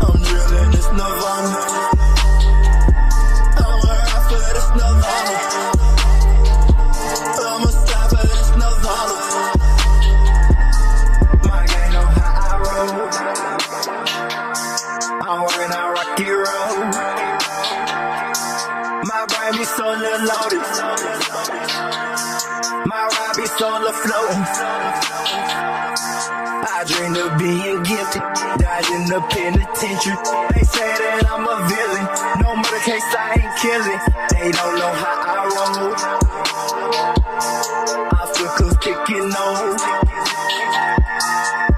I'm drilling this Nirvana. I'ma ride for this Nirvana. I'ma slide for this Nirvana. My gang know how I roll. I'm working on Rocky Road. My brain be so loaded. My ride be so floating. I dream of being guilty, died in the penitentiary. They say that I'm a villain. No murder case, I ain't killing. They don't know how I roll. Obstacles kicking on.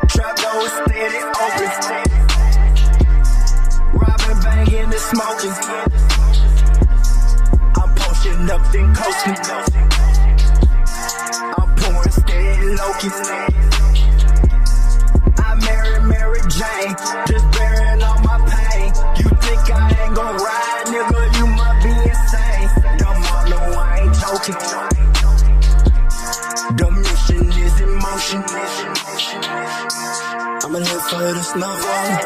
Trap door steady open. Robbing, banging, and smoking. I'm pushing up, then coasting. I'm pouring steady locusts. I married Mary Jane, just bearing all my pain. You think I ain't gon' ride, nigga? You must be insane. Dumb all know I ain't joking. The mission is in motion. I'ma live for this Nirvana.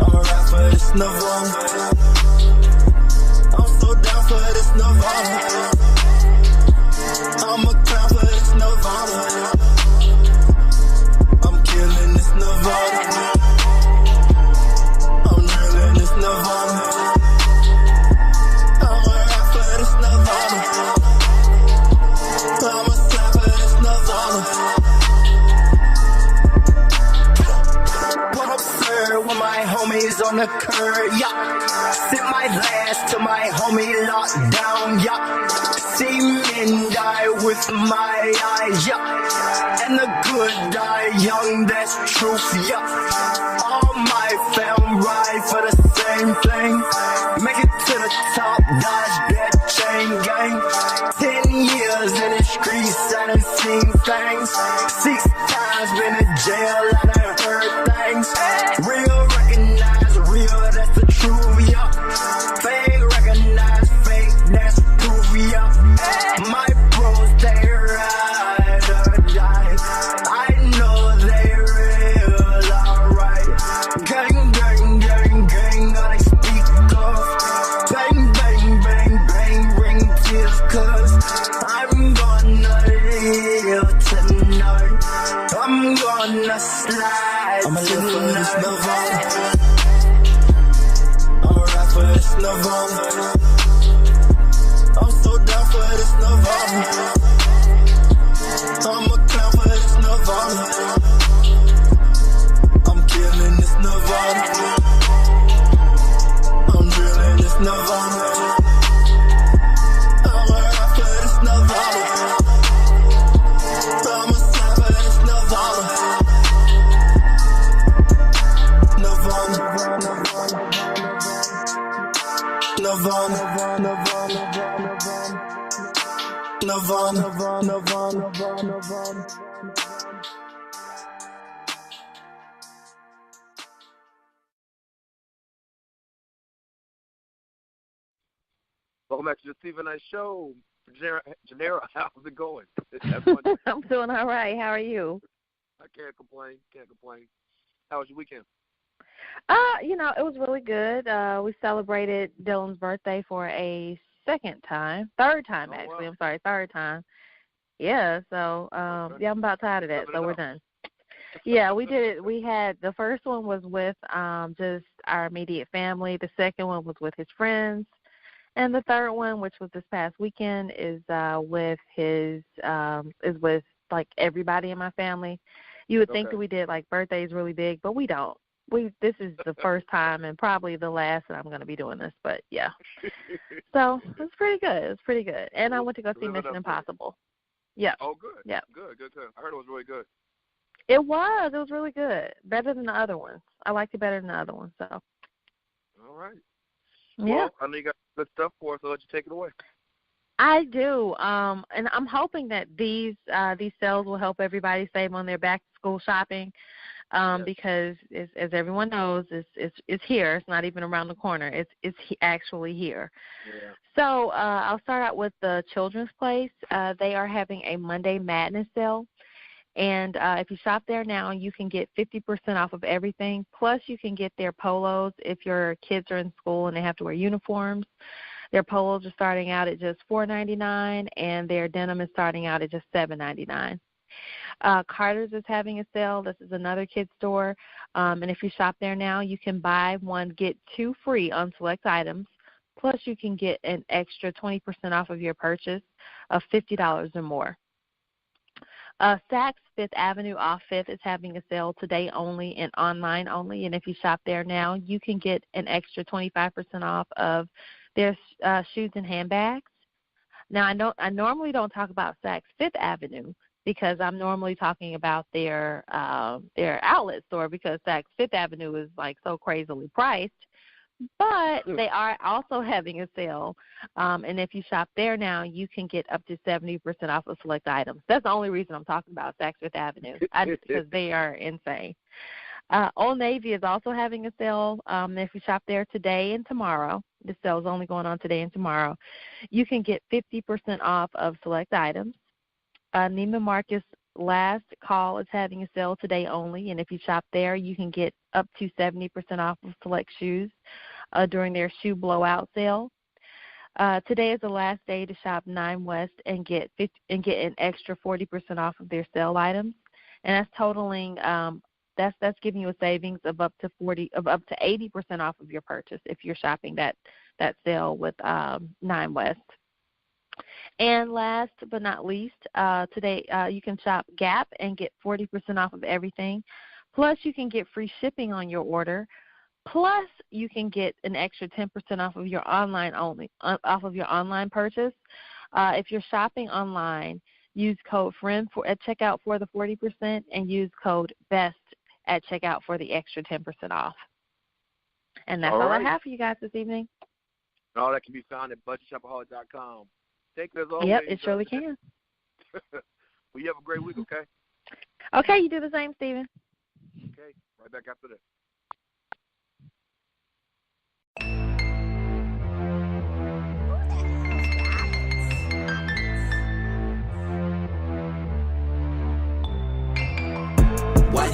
I'ma ride for this Nirvana. I'm so down for this Nirvana. I'ma clown for this Nirvana. I'm killing this Nirvana. I'm drilling this Nirvana. I'ma ride for this Nirvana. I'ma slap for this Nirvana. What up, sir? With my homies on the curb, yeah. Sip my last to my homie locked down, yeah. See men die with my eyes, yeah. And the good die young, that's truth, yeah. All my fam ride for the same thing. Make it to the top, dodge that chain gang. 10 years in the streets, I done seen things. 6 times been in jail, I done heard things. Real recognize real, that's the truth, yeah. Fake recognize fake, that's proof, yeah. My bros, they ride or die. I know they real, alright. Gang, gang, gang, gang, all they speak of. Bang, bang, bang, bang, ring tears, cause I'm gonna live tonight. I'm gonna slide I'ma live for this Nirvana. I'ma ride for this Nirvana. I'm so down for this Nirvana. I'ma clown for this Nirvana. I'm killing this Nirvana. I'm drilling this Nirvana. I'ma ride for this Nirvana. I'ma slap for this Nirvana. Nirvana. Nirvana. Nirvana. Nirvana. Welcome back to the Stephen Knight Show. Janera, how's it going? I'm doing all right. How are you? I can't complain. How was your weekend? It was really good. We celebrated Dylan's birthday for a third time, actually. Wow. I'm sorry, third time. Yeah, so, I'm about tired of that, so we're done. Yeah, we did it. We had, the first one was with just our immediate family. The second one was with his friends. And the third one, which was this past weekend, is with like everybody in my family. You would think that we did like birthdays really big, but we don't. this is the first time and probably the last that I'm going to be doing this, but yeah. So it's pretty good. It's pretty good. And I went to go see Mission Impossible. Yeah. Oh, good. Yeah. Good. I heard it was really good. It was really good. Better than the other ones. I liked it better than the other ones. So. All right. Yeah. Well, I know you got good stuff for us, so I'll let you take it away. I do, and I'm hoping that these sales will help everybody save on their back-to-school shopping, because as everyone knows, it's here. It's not even around the corner. It's actually here. Yeah. So I'll start out with the Children's Place. They are having a Monday Madness sale, and if you shop there now, you can get 50% off of everything. Plus, you can get their polos if your kids are in school and they have to wear uniforms. Their polos are starting out at just $4.99, and their denim is starting out at just $7.99. Carter's is having a sale. This is another kid's store, and if you shop there now, you can buy one, get two free on select items. Plus, you can get an extra 20% off of your purchase of $50 or more. Saks Fifth Avenue off 5th is having a sale today only and online only, and if you shop there now, you can get an extra 25% off of their shoes and handbags. Now, I normally don't talk about Saks Fifth Avenue because I'm normally talking about their outlet store, because Saks Fifth Avenue is like so crazily priced. But they are also having a sale, and if you shop there now, you can get up to 70% off of select items. That's the only reason I'm talking about Saks Fifth Avenue, because they are insane. Old Navy is also having a sale. If you shop there today and tomorrow, the sale is only going on today and tomorrow, you can get 50% off of select items. Neiman Marcus Last Call is having a sale today only, and if you shop there, you can get up to 70% off of select shoes during their shoe blowout sale. Today is the last day to shop 9 West and get an extra 40% off of their sale items, and that's totaling. That's giving you a savings of up to 80% off of your purchase if you're shopping that sale with 9 West. And last but not least, today you can shop Gap and get 40% off of everything. Plus, you can get free shipping on your order. Plus, you can get an extra 10% off of your online purchase. If you're shopping online, use code FRIEND at checkout for the 40%, and use code BEST at checkout for the extra 10% off. And that's all I have for you guys this evening. All that can be found at budgetshopaholic.com. Take it as always. Yep, it surely can. Well, you have a great week, okay? Okay, you do the same, Steven. Okay, right back after this. Why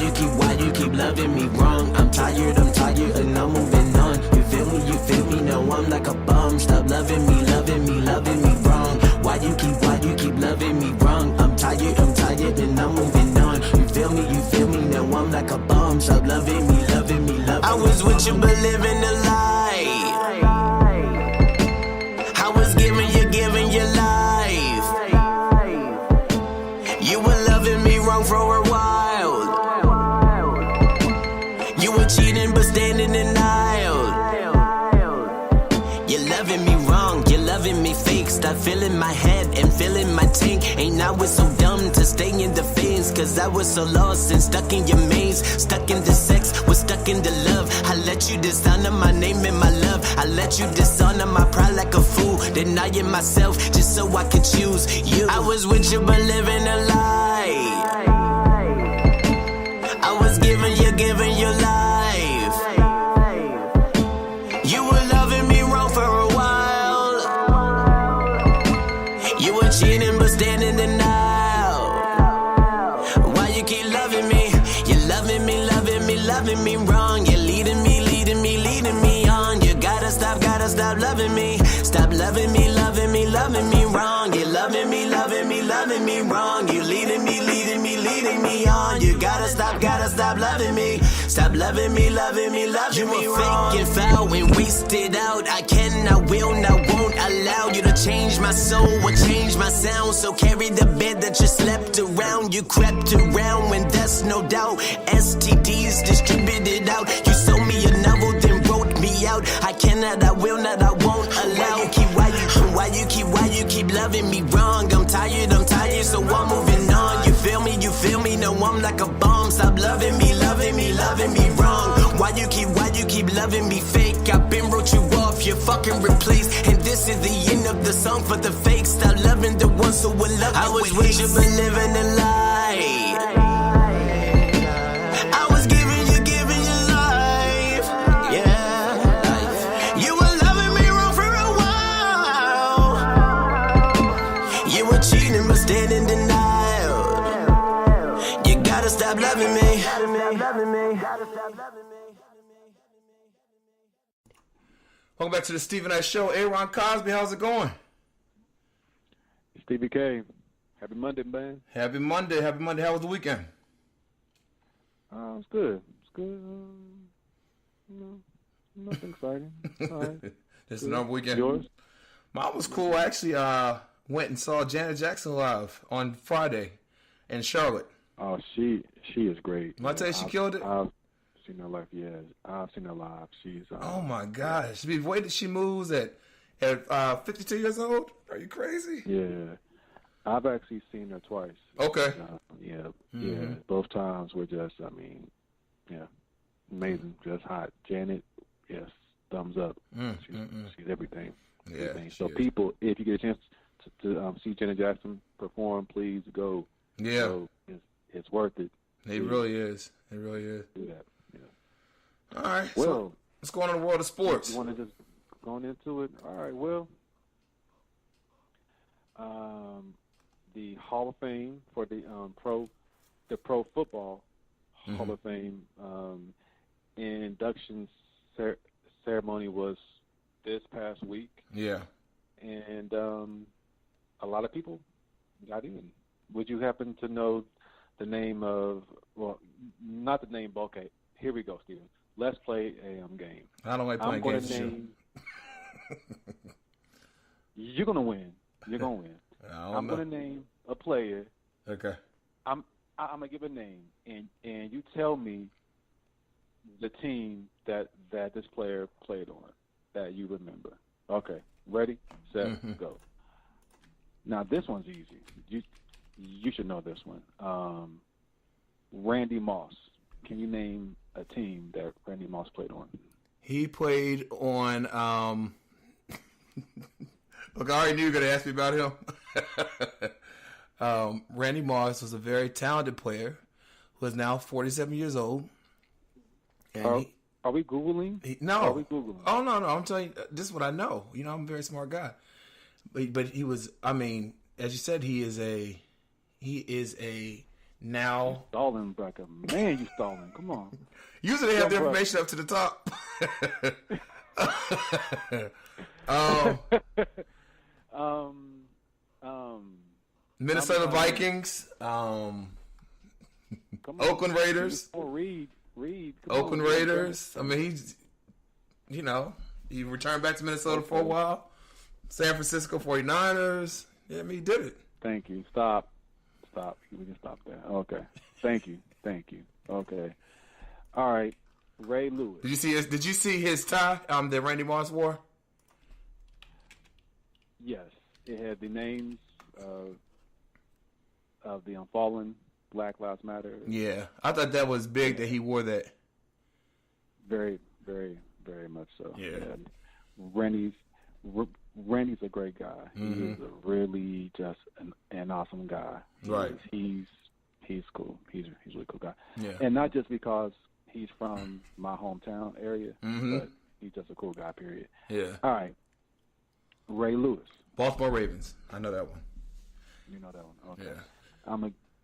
you keep loving me wrong? I'm tired, and I'm moving on. You feel me? No, I'm like a bum. Stop loving me wrong. Why you keep loving me wrong? I'm tired, and I'm moving on. You feel me? No, I'm like a bum. Stop loving me. I was with you, but living a lie. I was giving you life. You were loving me wrong for a while. You were cheating but standing in aisle. You're loving me wrong, you're loving me fake. Stop filling my head and filling my tank. Ain't I was so dumb to stay in the phase, cause I was so lost and stuck in your maze. Stuck in the sex, was stuck in the love. I let you dishonor my name and my love. I let you dishonor my pride like a fool, denying myself just so I could choose you. I was with you but living a lie. I was giving you life. You were loving me wrong for a while. You were cheating but standing in aisle. Why you keep loving me? You're loving me wrong. You're leading me on. You gotta stop loving me. Stop loving me wrong. You're loving me wrong. You're leading me on. You gotta stop loving me. Stop loving me wrong. You were fake and foul and wasted out. I can, I will, I won't allow you to change my soul or change my sound. So carry the bed that you slept around. You crept around when there's no doubt. STDs distributed out. like a bomb. Stop loving me, loving me, loving me wrong. Why you keep loving me fake? I've been wrote you off, you're fucking replaced. And this is the end of the song for the fake. Stop loving the ones who will love you. I was with you but living a lie. I was giving you life. Yeah. You were loving me wrong for a while. You were cheating but stayed in denial. You gotta stop loving me. Welcome back to the Steve and I Show. Aaron Cosby, how's it going? Stevie K. Happy Monday, man. Happy Monday. How was the weekend? It's good. Nothing exciting. All right. Just another weekend. Yours? Mine was cool. I actually went and saw Janet Jackson live on Friday in Charlotte. Oh, she is great. When I tell you she killed it? I've seen her live. Yeah, I've seen her live. She's. Oh my gosh! The way that she moves at 52 years old. Are you crazy? Yeah, I've actually seen her twice. Okay. Yeah. Both times were just. Amazing. Just hot. Janet, yes, thumbs up. She's everything. Yeah. Everything. So people, if you get a chance to see Janet Jackson perform, please go. Yeah. So it's worth it. It really is. It really is. Do that. Yeah. All right. Well, so what's going on in the world of sports? You want to just go into it? All right. Well, the Hall of Fame for the Pro Football Hall of Fame induction ceremony was this past week. Yeah. And a lot of people got in. Would you happen to know the name of, well, not the name, but okay, here we go, Steven. Let's play a game. I don't like playing games. You're going to win. You're going to win. I'm going to name a player. Okay. I'm going to give a name, and you tell me the team that this player played on that you remember. Okay. Ready, set, go. Now, this one's easy. You should know this one. Randy Moss. Can you name a team that Randy Moss played on? He played on. Look, I already knew you were going to ask me about him. Randy Moss was a very talented player who is now 47 years old. And are we Googling? No. Are we Googling? Oh, no. I'm telling you, this is what I know. You know, I'm a very smart guy. But he was, I mean, as you said, he is a now. You stalling, Becca. Man, you stalling. Come on. Usually they have the information up to the top. Minnesota Vikings. Oakland Raiders. Reed. Oakland Raiders. I mean, he's, he returned back to Minnesota for a while. San Francisco 49ers. Yeah, I mean, he did it. Thank you. Stop. We can stop there. Okay. Thank you. Okay. All right. Ray Lewis. Did you see his tie that Randy Moss wore? Yes. It had the names of the fallen Black Lives Matter. Yeah. I thought that was big that he wore that. Very, very, very much so. Yeah. Randy's a great guy. He is a really just an awesome guy. Right. He's cool. He's a really cool guy. Yeah. And not just because he's from my hometown area, but he's just a cool guy, period. Yeah. All right. Ray Lewis. Baltimore Ravens. I know that one. You know that one. Okay. Yeah.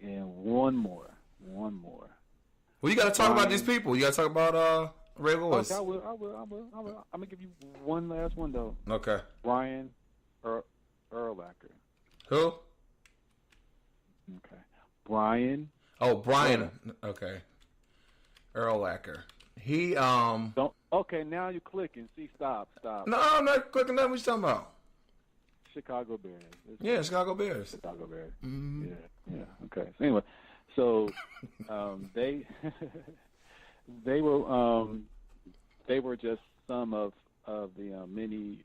And one more. Well, you got to talk about these people. You got to talk about Ray Lewis. Okay, I will. I'm going to give you one last one, though. Okay. Brian Urlacher. Who? Okay. Brian. Oh, Brian. Okay. Urlacher. He, Don't. Okay, now you're clicking. See, stop. No, I'm not clicking nothing. What you talking about? Chicago Bears. Yeah, Chicago Bears. Chicago Bears. Mm-hmm. Yeah. Okay. So anyway, they were just some of the many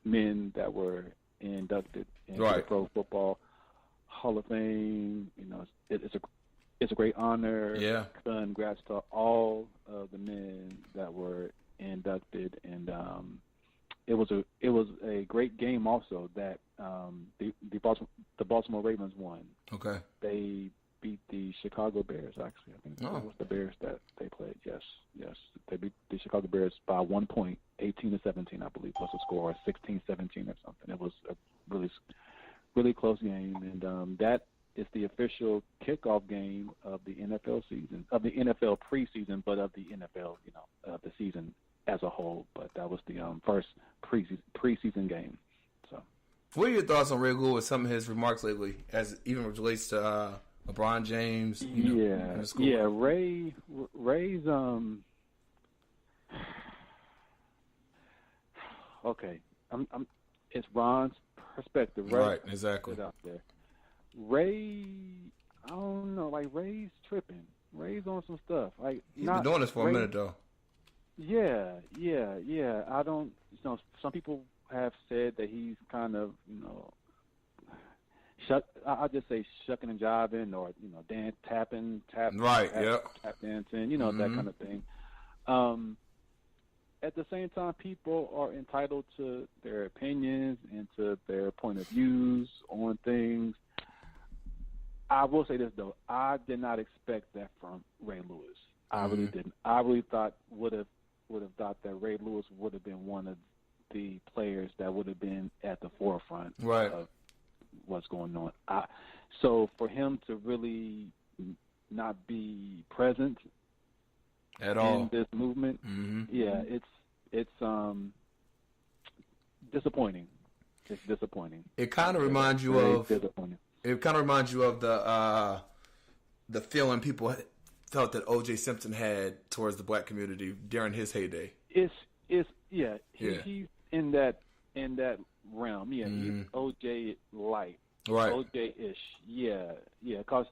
men that were inducted into the Pro Football Hall of Fame. You know, it's it's a great honor. Yeah. Congrats to all of the men that were inducted, and it was a great game also that the Baltimore Ravens won. Okay. They beat the Chicago Bears. Actually, I think it was the Bears that they played. Yes, they beat the Chicago Bears by 1 point, 18-17, I believe, was the score, or 16-17 or something. It was a really close game, and that is the official kickoff game of the NFL season, of the NFL preseason, but of the NFL, the season as a whole. But that was the first preseason game. So, what are your thoughts on Ray Lewis? Some of his remarks lately, as even relates to LeBron James. Ray's okay. It's Ron's perspective, right? Right, exactly. Out there. Ray, I don't know. Like, Ray's tripping. Ray's on some stuff. Like, he's been doing this for a minute though. Yeah. I don't. Some people have said that he's kind of, I'll just say shucking and jiving, or tap dancing, that kind of thing. At the same time, people are entitled to their opinions and to their point of views on things. I will say this though, I did not expect that from Ray Lewis. I really didn't. I really would have thought that Ray Lewis would have been one of the players that would have been at the forefront of what's going on. So for him to really not be present at all in this movement, it's disappointing. It's disappointing. It kind of reminds you of. It kind of reminds you of the feeling people felt that O.J. Simpson had towards the black community during his heyday. He's in that realm. Yeah, he's O.J. light. Right. O.J.-ish. Yeah. Because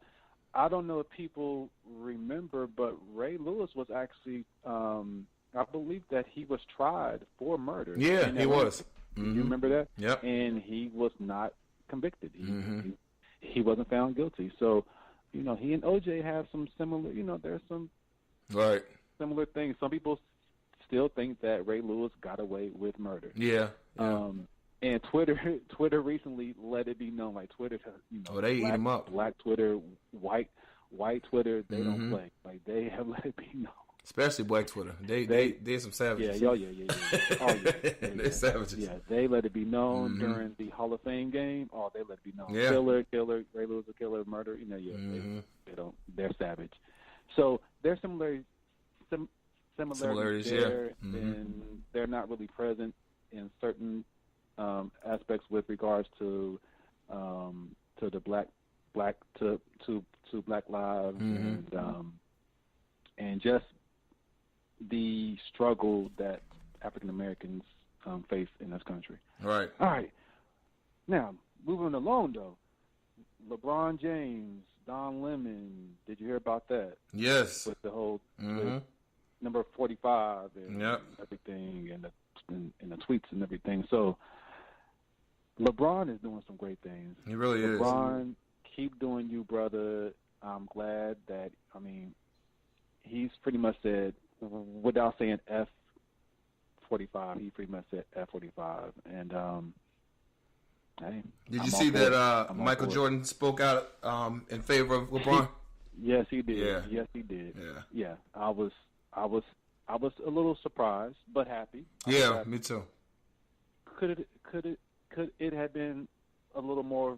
I don't know if people remember, but Ray Lewis was actually, I believe that he was tried for murder. Yeah, he was. You remember that? Yep. And he was not convicted. He wasn't found guilty. So, he and OJ have some similar, there's some similar things. Some people still think that Ray Lewis got away with murder. Yeah. And Twitter recently let it be known, like Twitter, they eat him up. Black Twitter, white Twitter, they don't play. Like, they have let it be known. Especially black Twitter. They're some savages. Yeah. Oh, yeah. They're savages. Yeah, they let it be known during the Hall of Fame game. Oh, they let it be known. Yeah. Killer, Ray Lewis a killer, murder. They don't. They're savage. So there's similarities there, and they're not really present in certain aspects with regards to the black lives and just the struggle that African Americans face in this country. Right. All right. Now, moving along though, LeBron James, Don Lemon. Did you hear about that? Yes. With the whole with number 45 and everything, and the tweets and everything. So LeBron is doing some great things. He really is. LeBron, keep doing you, brother. I'm glad that, he's pretty much said, without saying F45, he pretty much said F45. And, did you see that Michael Jordan spoke out in favor of LeBron? Yes, he did. Yeah. Yes, he did. Yeah. I was a little surprised, but happy. Yeah, me too. Could it have been a little more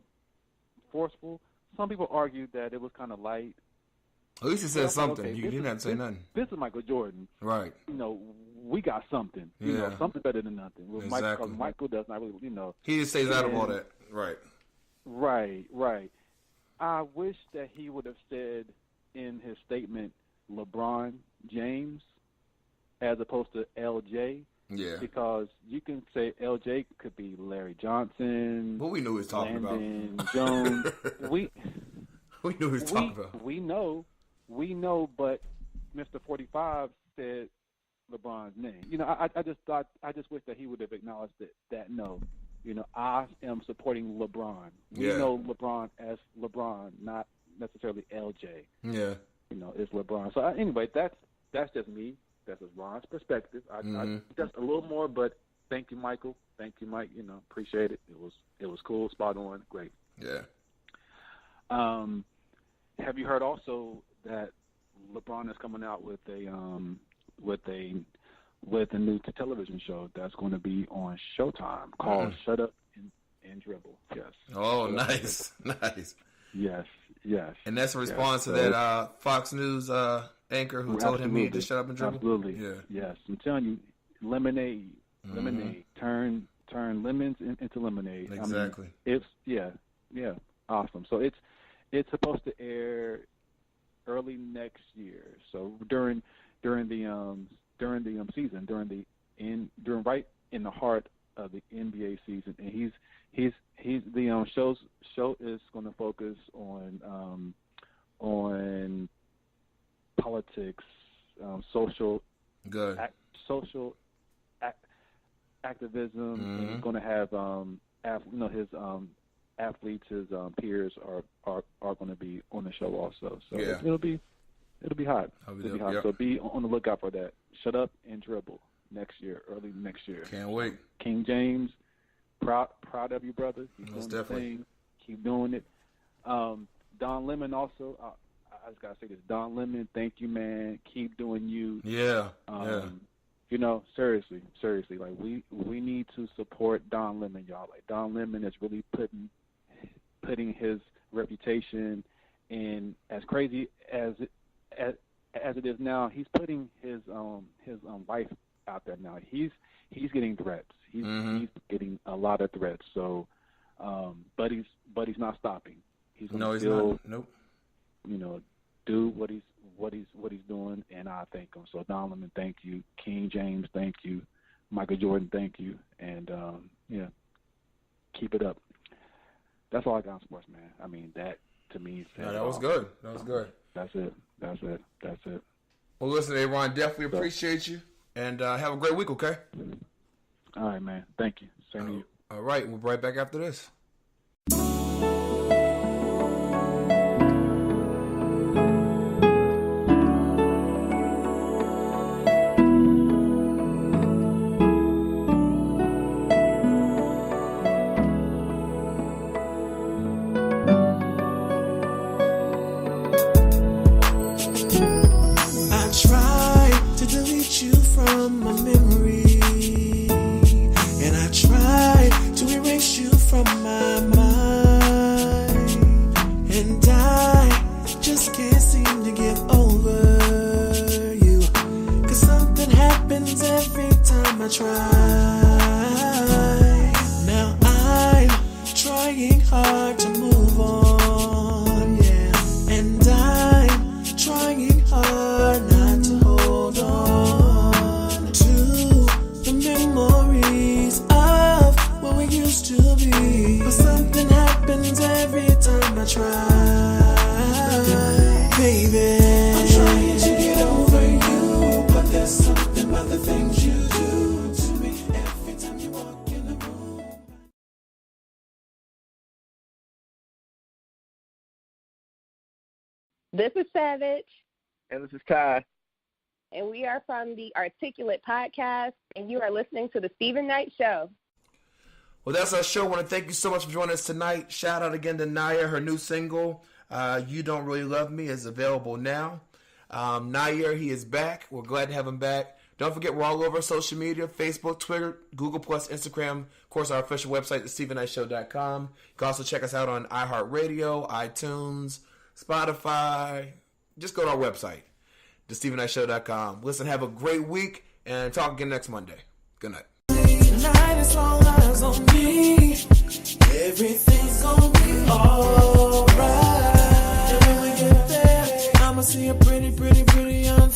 forceful? Some people argued that it was kind of light. At least he said something. Okay, He didn't say nothing. This is Michael Jordan. Right. We got something. Something better than nothing. Exactly. Michael does not really, He just stays out of all that. Right. Right. I wish that he would have said in his statement LeBron James as opposed to LJ. Yeah. Because you can say LJ could be Larry Johnson. But we knew he was talking Landon about. Jones. We knew he was talking about. We know, but Mr. 45 said LeBron's name. I just wish that he would have acknowledged that no, I am supporting LeBron. We know LeBron as LeBron, not necessarily LJ. Yeah. It's LeBron. So anyway, that's just me. That's just Ron's perspective. I just a little more, but thank you, Michael. Thank you, Mike. Appreciate it. It was cool, spot on, great. Yeah. Have you heard also that LeBron is coming out with a new television show that's going to be on Showtime called Shut Up and Dribble? Yes. Oh, nice. Nice. Yes. And that's a response to that Fox News anchor who told him he had to shut up and dribble? Absolutely. Yeah. Yes. I'm telling you, lemonade. Turn lemons into lemonade. Exactly. It's awesome. So it's supposed to air early next year. So during the season, right in the heart of the NBA season, and he's the show is going to focus on politics, social activism. And he's going to have his athletes, his peers are going to be on the show also. So it'll be hot. It'll be hot. Yep. So be on the lookout for that. Shut Up and Dribble early next year. Can't wait. King James, proud of you, brother. Most definitely. Keep doing it. Don Lemon also. I just gotta say this. Don Lemon, thank you, man. Keep doing you. Yeah. Seriously. Like we need to support Don Lemon, y'all. Like Don Lemon is really putting his reputation in. As crazy as it is now, he's putting his life out there now. He's getting threats. He's getting a lot of threats. So, but he's not stopping. He's going to still, Nope. Do what he's doing, and I thank him. So Don Lemon, thank you. King James, thank you. Michael Jordan, thank you. And keep it up. That's all I got on sports, man. I mean, that to me. That was good. That's it. Well, listen, Aaron, definitely appreciate you, and have a great week. Okay. All right, man. Thank you. Same to you. All right, we'll be right back after this. This is Savage. And this is Ty. And we are from the Articulate Podcast, and you are listening to The Stephen Knight Show. Well, that's our show. I want to thank you so much for joining us tonight. Shout out again to Ny'a. Her new single, You Don't Really Love Me, is available now. Nayir, he is back. We're glad to have him back. Don't forget, we're all over social media, Facebook, Twitter, Google+, Instagram. Of course, our official website, thestephennightshow.com. You can also check us out on iHeartRadio, iTunes, Spotify. Just go to our website, thestephennightshow.com. Listen, have a great week, and talk again next Monday. Good night. Tonight is all eyes on me. Everything's gonna be alright. And when we get there, I'ma see a pretty young